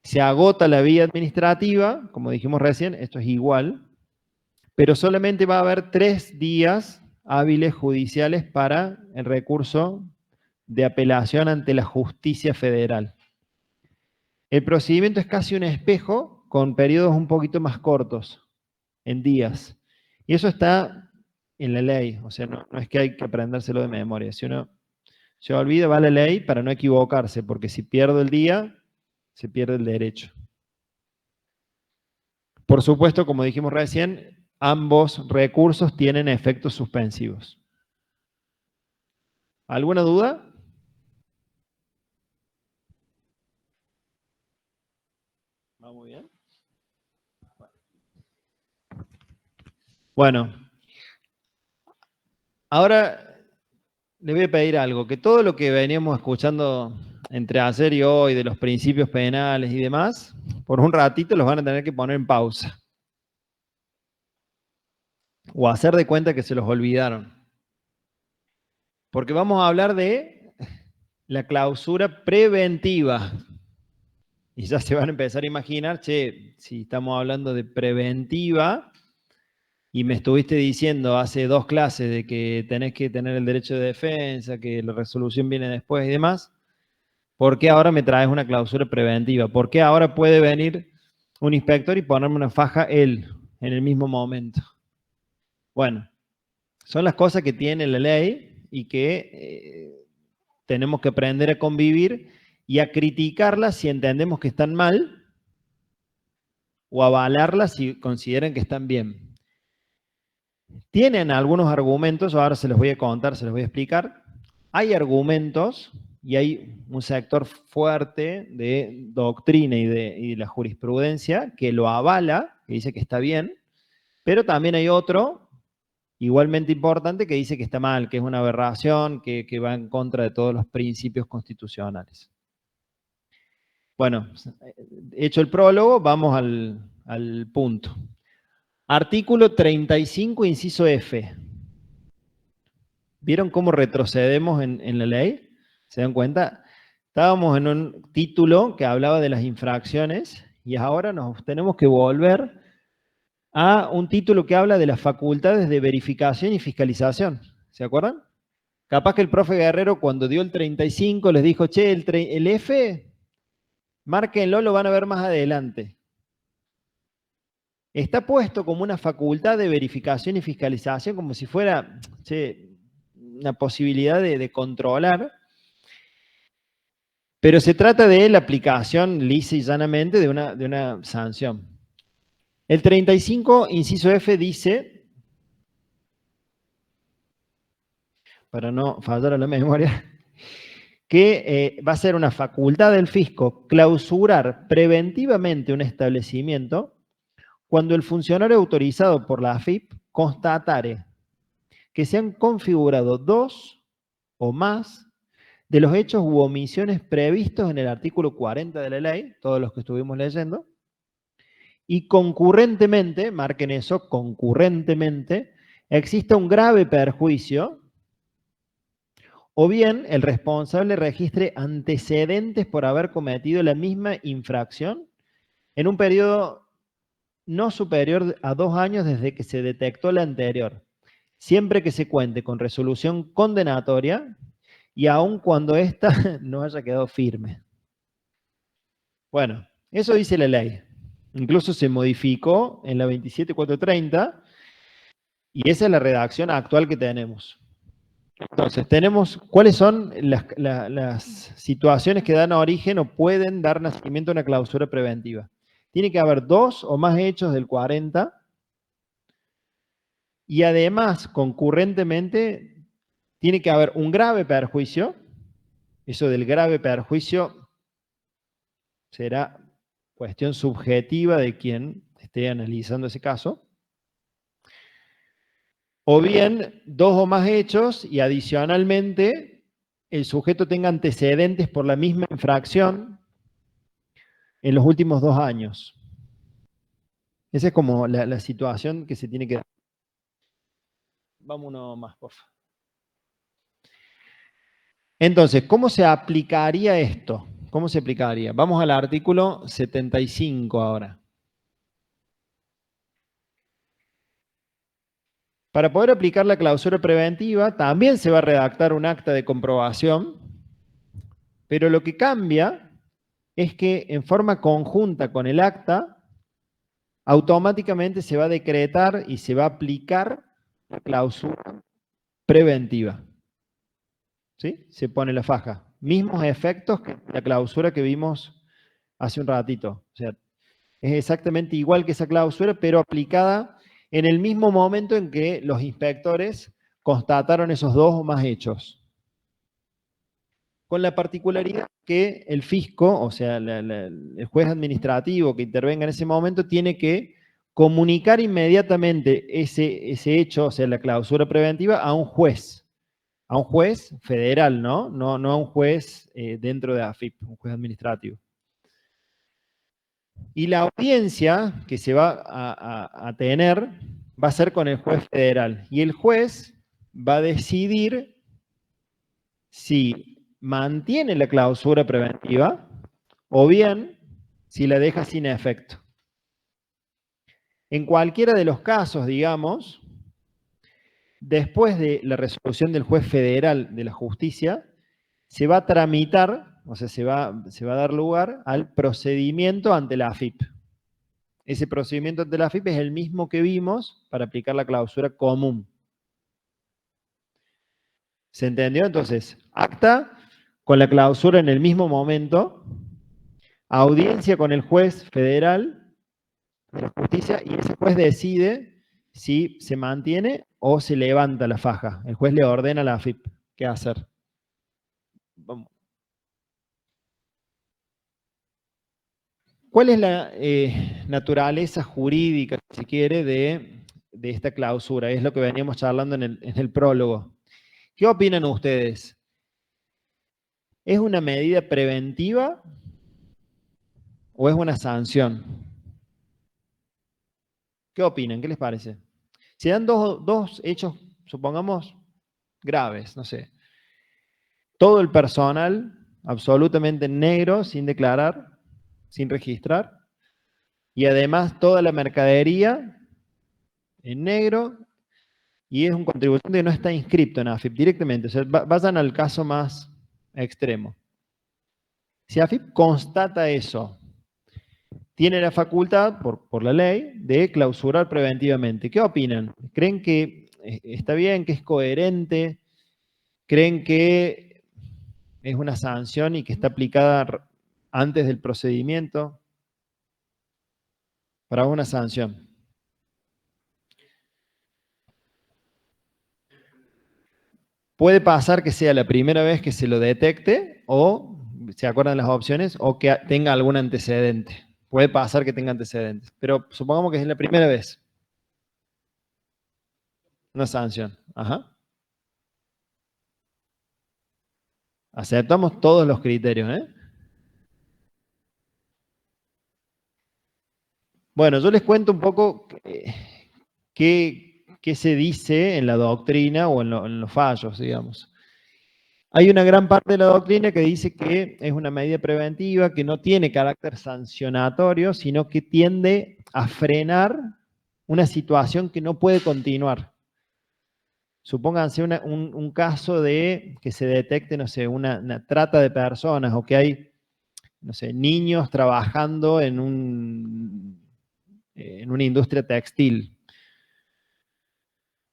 se agota la vía administrativa, como dijimos recién, esto es igual, pero solamente va a haber 3 días hábiles judiciales para el recurso de apelación ante la justicia federal. El procedimiento es casi un espejo con periodos un poquito más cortos, en días. Y eso está en la ley. O sea, no es que hay que aprendérselo de memoria. Si uno se olvida, va a la ley para no equivocarse, porque si pierdo el día, se pierde el derecho. Por supuesto, como dijimos recién, ambos recursos tienen efectos suspensivos. ¿Alguna duda? ¿Va muy bien? Bueno, ahora le voy a pedir algo, que todo lo que veníamos escuchando entre ayer y hoy de los principios penales y demás, por un ratito los van a tener que poner en pausa. O hacer de cuenta que se los olvidaron. Porque vamos a hablar de la clausura preventiva. Y ya se van a empezar a imaginar, che, si estamos hablando de preventiva y me estuviste diciendo hace 2 clases de que tenés que tener el derecho de defensa, que la resolución viene después y demás, ¿por qué ahora me traes una clausura preventiva? ¿Por qué ahora puede venir un inspector y ponerme una faja él en el mismo momento? Bueno, son las cosas que tiene la ley y que tenemos que aprender a convivir y a criticarlas si entendemos que están mal o avalarlas si consideran que están bien. Tienen algunos argumentos, ahora se los voy a contar, se los voy a explicar. Hay argumentos y hay un sector fuerte de doctrina y de la jurisprudencia que lo avala, que dice que está bien, pero también hay otro igualmente importante que dice que está mal, que es una aberración, que va en contra de todos los principios constitucionales. Bueno, hecho el prólogo, vamos al punto. Artículo 35, inciso F. ¿Vieron cómo retrocedemos en la ley? ¿Se dan cuenta? Estábamos en un título que hablaba de las infracciones y ahora nos tenemos que volver a un título que habla de las facultades de verificación y fiscalización. ¿Se acuerdan? Capaz que el profe Guerrero cuando dio el 35 les dijo, che, el F, márquenlo, lo van a ver más adelante. Está puesto como una facultad de verificación y fiscalización, como si fuera, che, una posibilidad de controlar, pero se trata de la aplicación lisa y llanamente de una sanción. El 35, inciso F, dice, para no fallar a la memoria, que va a ser una facultad del fisco clausurar preventivamente un establecimiento cuando el funcionario autorizado por la AFIP constatare que se han configurado 2 o más de los hechos u omisiones previstos en el artículo 40 de la ley, todos los que estuvimos leyendo, y concurrentemente, marquen eso, concurrentemente, existe un grave perjuicio, o bien el responsable registre antecedentes por haber cometido la misma infracción en un periodo no superior a 2 años desde que se detectó la anterior, siempre que se cuente con resolución condenatoria y aun cuando ésta no haya quedado firme. Bueno, eso dice la ley. Incluso se modificó en la 27430 y esa es la redacción actual que tenemos. Entonces, tenemos cuáles son las situaciones que dan origen o pueden dar nacimiento a una clausura preventiva. Tiene que haber 2 o más hechos del 40 y además, concurrentemente, tiene que haber un grave perjuicio. Eso del grave perjuicio será cuestión subjetiva de quien esté analizando ese caso. O bien, 2 o más hechos y adicionalmente el sujeto tenga antecedentes por la misma infracción en los últimos 2 años. Esa es como la situación que se tiene que dar. Vamos uno más, por favor. Entonces, ¿cómo se aplicaría esto? ¿Cómo se aplicaría? Vamos al artículo 75 ahora. Para poder aplicar la clausura preventiva, también se va a redactar un acta de comprobación, pero lo que cambia es que en forma conjunta con el acta, automáticamente se va a decretar y se va a aplicar la clausura preventiva. ¿Sí? Se pone la faja. Mismos efectos que la clausura que vimos hace un ratito. O sea, es exactamente igual que esa clausura, pero aplicada en el mismo momento en que los inspectores constataron esos 2 o más hechos. Con la particularidad que el fisco, o sea, el juez administrativo que intervenga en ese momento, tiene que comunicar inmediatamente ese hecho, o sea, la clausura preventiva, a un juez federal, ¿no? No a un juez dentro de AFIP, un juez administrativo. Y la audiencia que se va a tener va a ser con el juez federal. Y el juez va a decidir si mantiene la clausura preventiva o bien si la deja sin efecto. En cualquiera de los casos, digamos, después de la resolución del juez federal de la justicia, se va a tramitar, o sea, se va a dar lugar al procedimiento ante la AFIP. Ese procedimiento ante la AFIP es el mismo que vimos para aplicar la clausura común. ¿Se entendió? Entonces, acta con la clausura en el mismo momento, audiencia con el juez federal de la justicia y ese juez decide si se mantiene o se levanta la faja. El juez le ordena a la AFIP qué hacer. Vamos. ¿Cuál es la naturaleza jurídica, si quiere, de esta clausura? Es lo que veníamos charlando en el prólogo. ¿Qué opinan ustedes? ¿Es una medida preventiva o es una sanción? ¿Qué opinan? ¿Qué les parece? Se dan dos hechos, supongamos, graves, no sé. Todo el personal absolutamente negro, sin declarar, sin registrar, y además toda la mercadería en negro, y es un contribuyente que no está inscrito en AFIP directamente. O sea, vayan al caso más extremo. Si AFIP constata eso, tiene la facultad, por la ley, de clausurar preventivamente. ¿Qué opinan? ¿Creen que está bien, que es coherente? ¿Creen que es una sanción y que está aplicada antes del procedimiento? Para una sanción. Puede pasar que sea la primera vez que se lo detecte o, ¿se acuerdan las opciones? O que tenga algún antecedente. Puede pasar que tenga antecedentes. Pero supongamos que es la primera vez. Una sanción. Ajá. Aceptamos todos los criterios, ¿eh? Bueno, yo les cuento un poco qué se dice en la doctrina o en los fallos, digamos. Hay una gran parte de la doctrina que dice que es una medida preventiva, que no tiene carácter sancionatorio, sino que tiende a frenar una situación que no puede continuar. Supónganse un caso de que se detecte, no sé, una trata de personas o que hay, no sé, niños trabajando en una industria textil.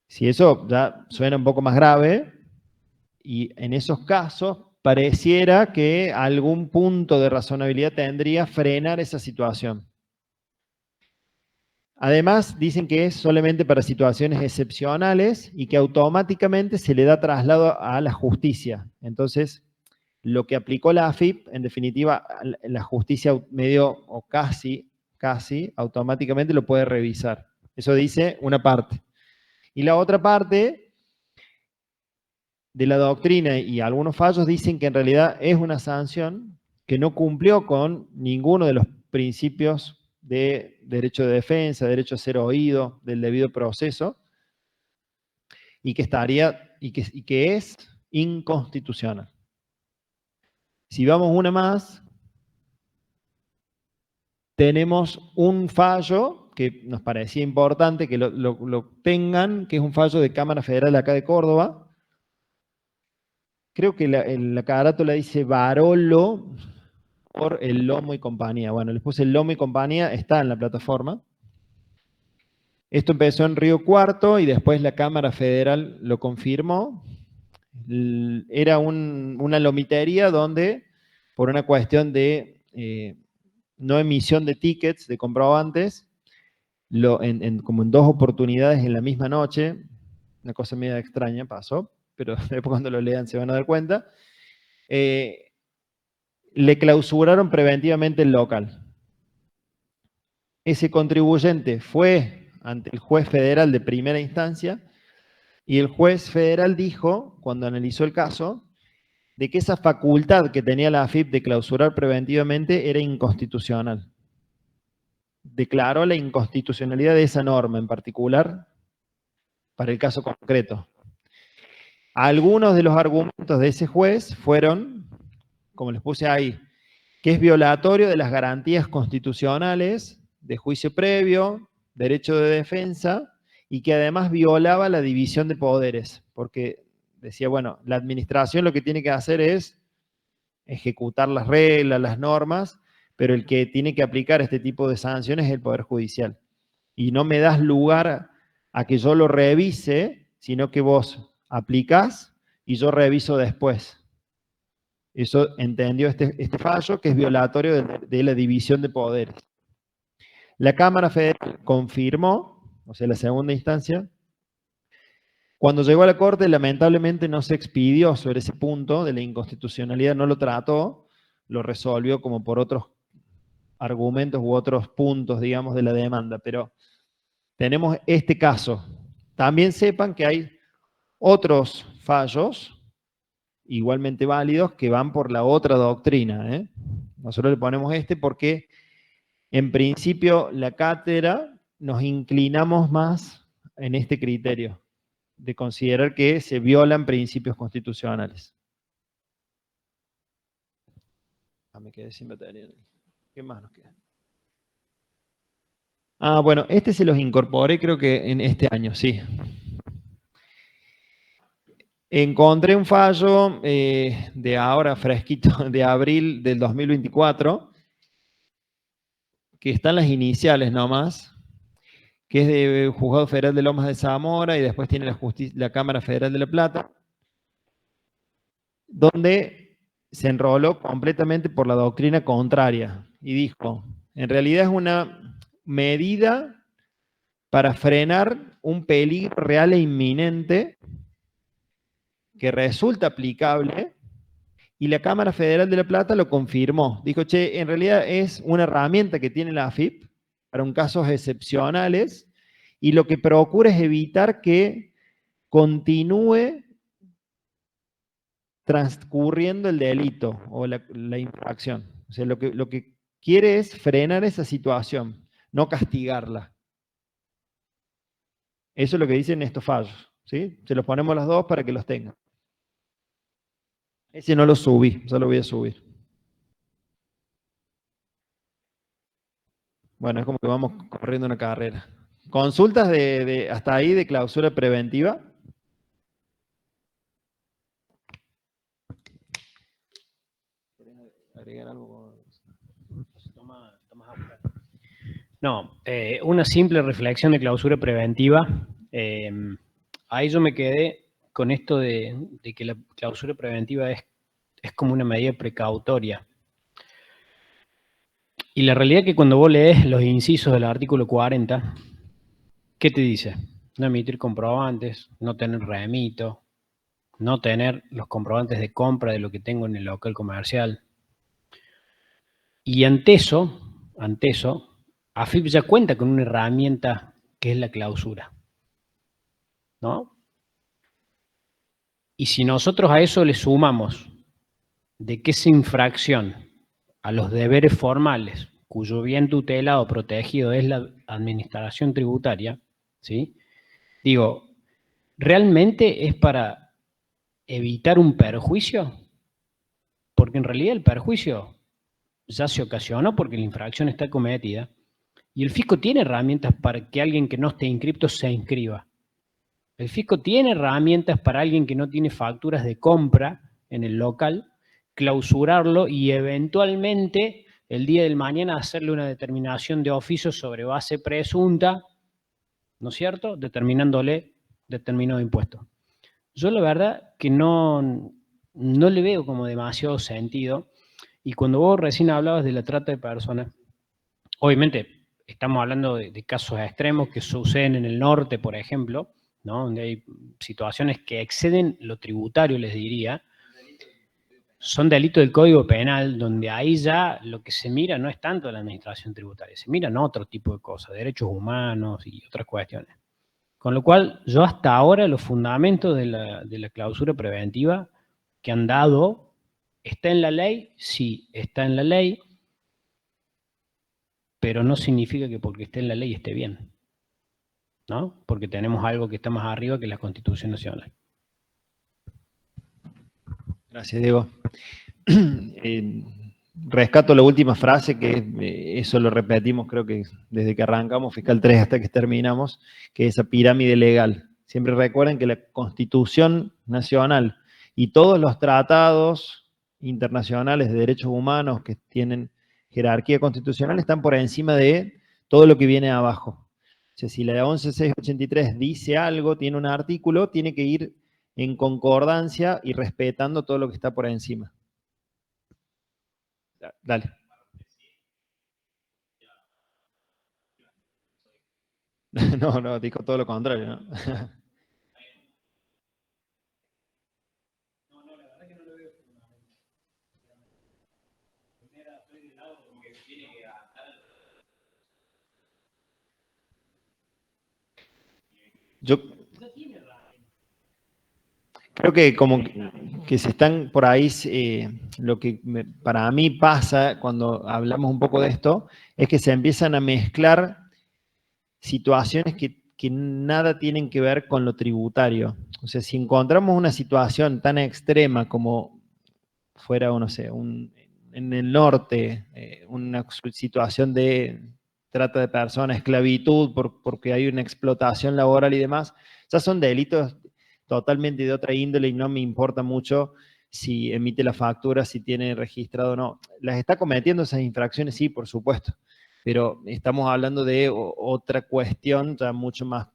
Si eso ya suena un poco más grave, y en esos casos pareciera que algún punto de razonabilidad tendría frenar esa situación. Además, dicen que es solamente para situaciones excepcionales y que automáticamente se le da traslado a la justicia. Entonces, lo que aplicó la AFIP, en definitiva, la justicia medio o casi automáticamente lo puede revisar. Eso dice una parte. Y la otra parte de la doctrina y algunos fallos dicen que en realidad es una sanción que no cumplió con ninguno de los principios de derecho de defensa, derecho a ser oído, del debido proceso, y que es inconstitucional. Si vamos una más, tenemos un fallo que nos parecía importante que lo tengan, que es un fallo de Cámara Federal de acá de Córdoba. Creo que la carátula dice Barolo por el Lomo y compañía. Bueno, les puse el Lomo y compañía, está en la plataforma. Esto empezó en Río Cuarto y después la Cámara Federal lo confirmó. Era una lomitería donde, por una cuestión de no emisión de tickets, de comprobantes, como en 2 oportunidades en la misma noche, una cosa media extraña pasó, pero después cuando lo lean se van a dar cuenta, le clausuraron preventivamente el local. Ese contribuyente fue ante el juez federal de primera instancia y el juez federal dijo, cuando analizó el caso, de que esa facultad que tenía la AFIP de clausurar preventivamente era inconstitucional. Declaró la inconstitucionalidad de esa norma en particular para el caso concreto. Algunos de los argumentos de ese juez fueron, como les puse ahí, que es violatorio de las garantías constitucionales de juicio previo, derecho de defensa, y que además violaba la división de poderes, porque decía, bueno, la administración lo que tiene que hacer es ejecutar las reglas, las normas, pero el que tiene que aplicar este tipo de sanciones es el Poder Judicial. Y no me das lugar a que yo lo revise, sino que vos aplicás y yo reviso después. Eso entendió este fallo, que es violatorio de la división de poderes. La Cámara Federal confirmó, o sea, la segunda instancia. Cuando llegó a la Corte, lamentablemente no se expidió sobre ese punto de la inconstitucionalidad, no lo trató, lo resolvió como por otros argumentos u otros puntos, digamos, de la demanda. Pero tenemos este caso. También sepan que hay otros fallos igualmente válidos que van por la otra doctrina, ¿eh? Nosotros le ponemos este porque en principio la cátedra nos inclinamos más en este criterio de considerar que se violan principios constitucionales. Me quedé sin batería. ¿Qué más nos queda? Bueno, este se los incorporé creo que en este año, sí. Encontré un fallo de ahora fresquito, de abril del 2024, que están las iniciales nomás, que es de Juzgado Federal de Lomas de Zamora y después tiene la Cámara Federal de La Plata, donde se enroló completamente por la doctrina contraria y dijo, en realidad es una medida para frenar un peligro real e inminente que resulta aplicable, y la Cámara Federal de La Plata lo confirmó. Dijo, che, en realidad es una herramienta que tiene la AFIP para casos excepcionales, y lo que procura es evitar que continúe transcurriendo el delito o la infracción. O sea, lo que quiere es frenar esa situación, no castigarla. Eso es lo que dicen estos fallos, ¿sí? Se los ponemos los dos para que los tengan. Ese no lo subí, ya lo voy a subir. Bueno, es como que vamos corriendo una carrera. ¿Consultas hasta ahí de clausura preventiva? ¿Agregar algo? No, una simple reflexión de clausura preventiva. Ahí yo me quedé con esto de que la clausura preventiva es como una medida precautoria. Y la realidad es que cuando vos lees los incisos del artículo 40, ¿qué te dice? No emitir comprobantes, no tener remito, no tener los comprobantes de compra de lo que tengo en el local comercial. Y ante eso, AFIP ya cuenta con una herramienta que es la clausura, ¿no? Y si nosotros a eso le sumamos de que esa infracción a los deberes formales, cuyo bien tutelado o protegido es la administración tributaria, ¿sí? Digo, ¿realmente es para evitar un perjuicio? Porque en realidad el perjuicio ya se ocasionó porque la infracción está cometida y el fisco tiene herramientas para que alguien que no esté inscripto se inscriba. El fisco tiene herramientas para alguien que no tiene facturas de compra en el local, clausurarlo y eventualmente el día del mañana hacerle una determinación de oficio sobre base presunta, ¿no es cierto?, determinándole determinado impuesto. Yo la verdad que no le veo como demasiado sentido, y cuando vos recién hablabas de la trata de personas, obviamente estamos hablando de casos extremos que suceden en el norte, por ejemplo, ¿no?, donde hay situaciones que exceden lo tributario, les diría. Son delitos del Código Penal, donde ahí ya lo que se mira no es tanto la administración tributaria, se miran otro tipo de cosas, derechos humanos y otras cuestiones. Con lo cual, yo hasta ahora los fundamentos de la clausura preventiva que han dado, ¿está en la ley? Sí, está en la ley, pero no significa que porque esté en la ley esté bien, ¿no? Porque tenemos algo que está más arriba que la Constitución Nacional. Gracias, Diego. Rescato la última frase, que eso lo repetimos creo que desde que arrancamos Fiscal 3 hasta que terminamos, que es esa pirámide legal. Siempre recuerden que la Constitución Nacional y todos los tratados internacionales de derechos humanos que tienen jerarquía constitucional están por encima de todo lo que viene abajo. O sea, si la 11683 dice algo, tiene un artículo, tiene que ir en concordancia y respetando todo lo que está por encima. Dale. No, dijo todo lo contrario, ¿no? Yo creo que como que se están por ahí, lo que para mí pasa cuando hablamos un poco de esto, es que se empiezan a mezclar situaciones que nada tienen que ver con lo tributario. O sea, si encontramos una situación tan extrema como fuera, no sé, en el norte, una situación de trata de personas, esclavitud, porque hay una explotación laboral y demás, ya son delitos totalmente de otra índole y no me importa mucho si emite la factura, si tiene registrado o no. ¿Las está cometiendo esas infracciones? Sí, por supuesto. Pero estamos hablando de otra cuestión ya mucho más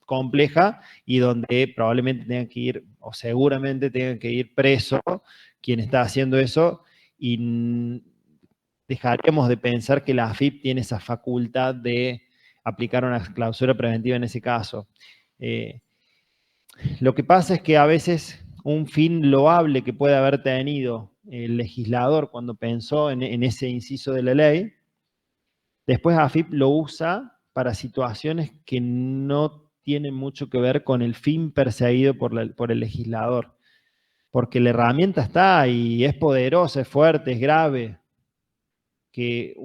compleja y donde probablemente tengan que ir, o seguramente tengan que ir preso quien está haciendo eso, y dejaríamos de pensar que la AFIP tiene esa facultad de aplicar una clausura preventiva en ese caso. Lo que pasa es que a veces un fin loable que puede haber tenido el legislador cuando pensó en ese inciso de la ley, después AFIP lo usa para situaciones que no tienen mucho que ver con el fin perseguido por el legislador. Porque la herramienta está y es poderosa, es fuerte, es grave. Que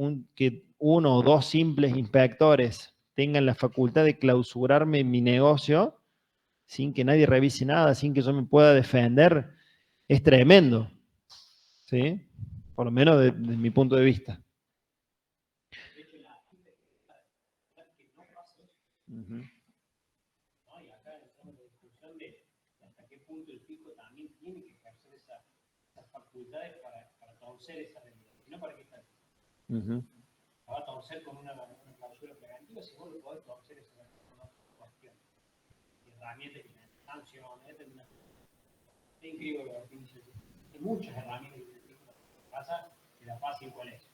uno o dos simples inspectores tengan la facultad de clausurarme mi negocio sin que nadie revise nada, sin que yo me pueda defender, es tremendo. ¿Sí? Por lo menos desde mi punto de vista. Uh-huh. Para torcer esa realidad, no para que esté. Va a torcer con una clausura preventiva, si vos lo podés torcer esa cuestión. Herramientas, sanciones, es increíble lo que dice. Hay muchas herramientas que pasa, que la fácil cuál es.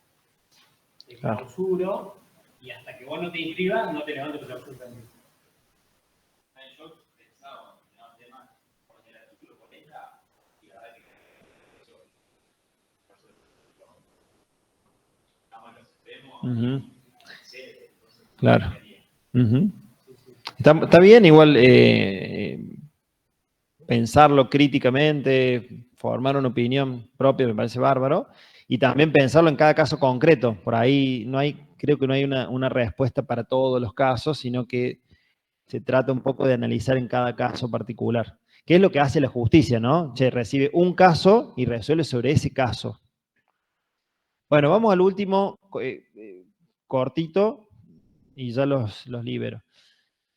Te clausuro y hasta que vos no te inscribas, no te levantes la clausura preventiva. Yo pensaba en un tema con el artículo 40 y la verdad que Claro. Está bien igual pensarlo críticamente, formar una opinión propia, me parece bárbaro, y también pensarlo en cada caso concreto. Por ahí creo que no hay una respuesta para todos los casos, sino que se trata un poco de analizar en cada caso particular. ¿Qué es lo que hace la justicia, no? Recibe un caso y resuelve sobre ese caso. Bueno, vamos al último, cortito, y ya los libero.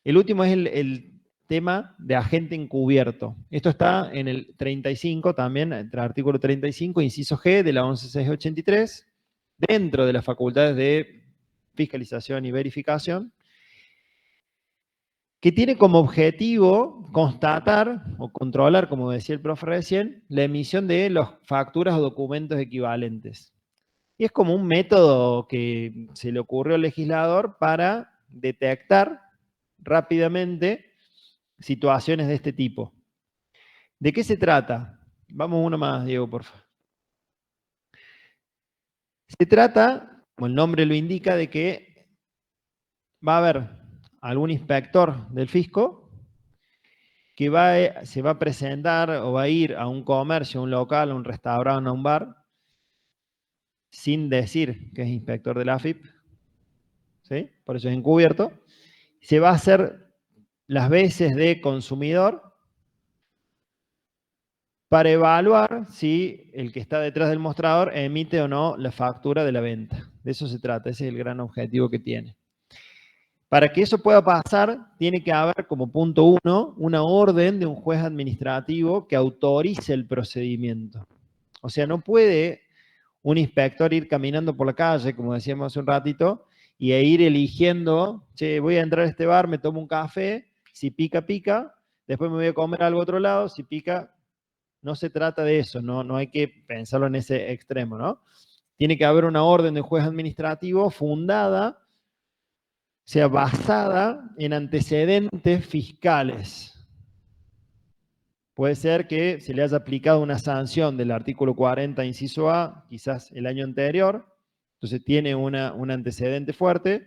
El último es el tema de agente encubierto. Esto está en el 35 también, entre el artículo 35, inciso G de la 11683, dentro de las facultades de fiscalización y verificación. que tiene como objetivo constatar o controlar, como decía el profe recién, la emisión de las facturas o documentos equivalentes. Y es como un método que se le ocurrió al legislador para detectar rápidamente situaciones de este tipo. ¿De qué se trata? Vamos uno más, Diego, por favor. Se trata, como el nombre lo indica, de que va a haber algún inspector del fisco que se va a presentar o va a ir a un comercio, a un local, a un restaurante, a un bar, sin decir que es inspector de la AFIP, ¿sí? Por eso es encubierto. Se va a hacer las veces de consumidor para evaluar si el que está detrás del mostrador emite o no la factura de la venta. De eso se trata, ese es el gran objetivo que tiene. Para que eso pueda pasar, tiene que haber como punto 1 una orden de un juez administrativo que autorice el procedimiento. O sea, no puede un inspector ir caminando por la calle, como decíamos hace un ratito, y ir eligiendo, che, voy a entrar a este bar, me tomo un café, si pica, pica, después me voy a comer algo a otro lado, si pica, no se trata de eso, no hay que pensarlo en ese extremo, ¿no? Tiene que haber una orden de juez administrativo fundada, o sea, basada en antecedentes fiscales. Puede ser que se le haya aplicado una sanción del artículo 40, inciso A, quizás el año anterior, entonces tiene un antecedente fuerte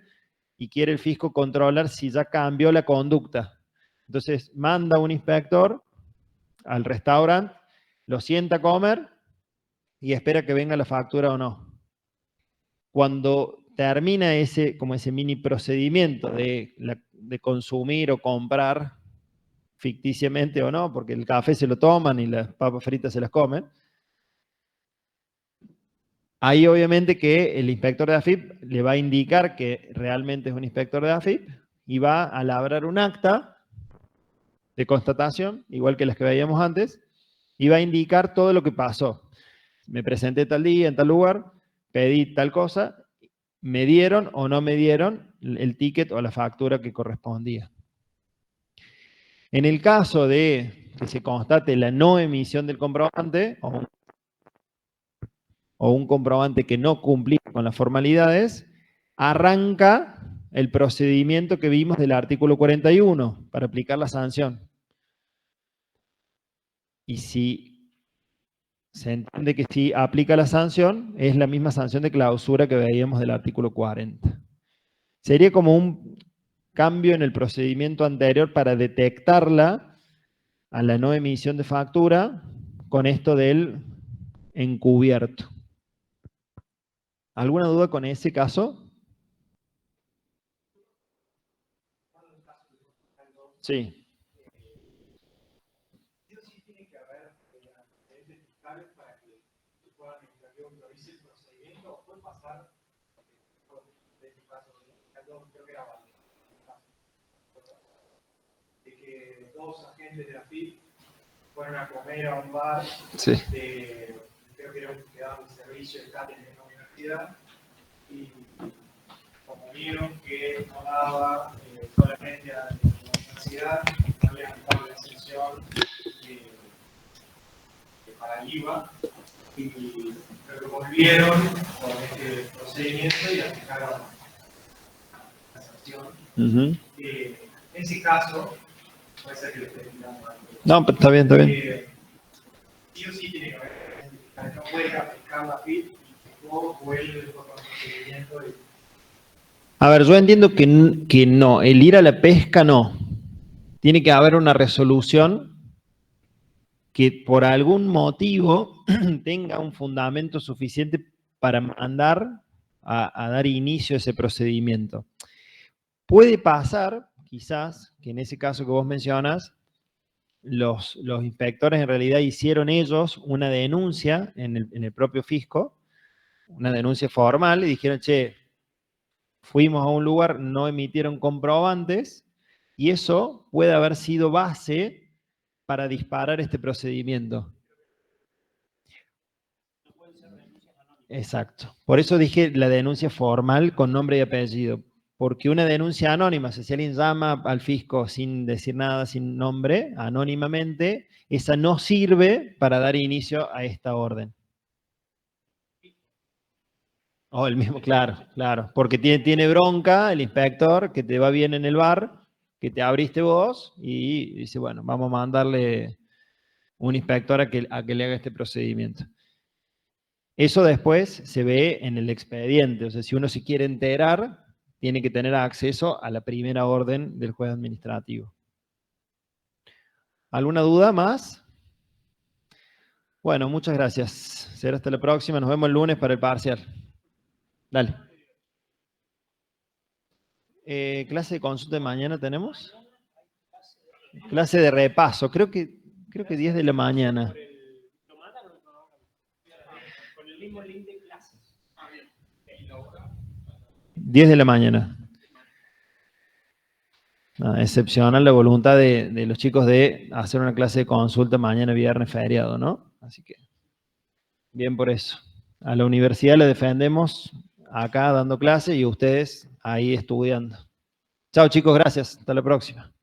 y quiere el fisco controlar si ya cambió la conducta. Entonces manda un inspector al restaurante, lo sienta a comer y espera que venga la factura o no. Cuando termina como ese mini procedimiento de consumir o comprar ficticiamente o no, porque el café se lo toman y las papas fritas se las comen, ahí obviamente que el inspector de AFIP le va a indicar que realmente es un inspector de AFIP y va a labrar un acta de constatación, igual que las que veíamos antes, y va a indicar todo lo que pasó. Me presenté tal día, en tal lugar, pedí tal cosa, me dieron o no me dieron el ticket o la factura que correspondía. En el caso de que se constate la no emisión del comprobante o un comprobante que no cumplía con las formalidades, arranca el procedimiento que vimos del artículo 41 para aplicar la sanción. Y si se entiende que si aplica la sanción, es la misma sanción de clausura que veíamos del artículo 40. Sería como un cambio en el procedimiento anterior para detectarla a la no emisión de factura con esto del encubierto. ¿Alguna duda con ese caso? Sí. Dos agentes de la FIP fueron a comer a un bar, Sí. creo que era un que daba un servicio de catering en la universidad, y como vieron que no daba solamente a la universidad, habían dado la exención para el IVA, y lo volvieron con este procedimiento y aplicaron la sanción. Uh-huh. En ese caso, puede ser que lo esté explicando algo. No, pero está bien, está bien. Sí o sí tiene que haber, no puede aplicar la FIP y luego vuelve con el procedimiento. A ver, yo entiendo que no, el ir a la pesca no. Tiene que haber una resolución que por algún motivo tenga un fundamento suficiente para mandar a dar inicio a ese procedimiento. Puede pasar, quizás, que en ese caso que vos mencionas, los inspectores en realidad hicieron ellos una denuncia en el propio fisco, una denuncia formal, y dijeron, che, fuimos a un lugar, no emitieron comprobantes, y eso puede haber sido base para disparar este procedimiento. Exacto. Por eso dije la denuncia formal con nombre y apellido. porque una denuncia anónima, si alguien llama al fisco sin decir nada, sin nombre, anónimamente, esa no sirve para dar inicio a esta orden. O el mismo, claro, claro, porque tiene bronca el inspector, que te va bien en el bar, que te abriste vos, y dice, bueno, vamos a mandarle un inspector a que le haga este procedimiento. Eso después se ve en el expediente, o sea, si uno se quiere enterar, tiene que tener acceso a la primera orden del juez administrativo. ¿Alguna duda más? Bueno, muchas gracias. Será hasta la próxima. Nos vemos el lunes para el parcial. Dale. ¿Clase de consulta de mañana tenemos? Clase de repaso. Creo que 10 de la mañana. 10 de la mañana. Excepcional la voluntad de los chicos de hacer una clase de consulta mañana viernes feriado, ¿no? Así que, bien por eso. A la universidad le defendemos acá dando clase y ustedes ahí estudiando. Chao chicos, gracias. Hasta la próxima.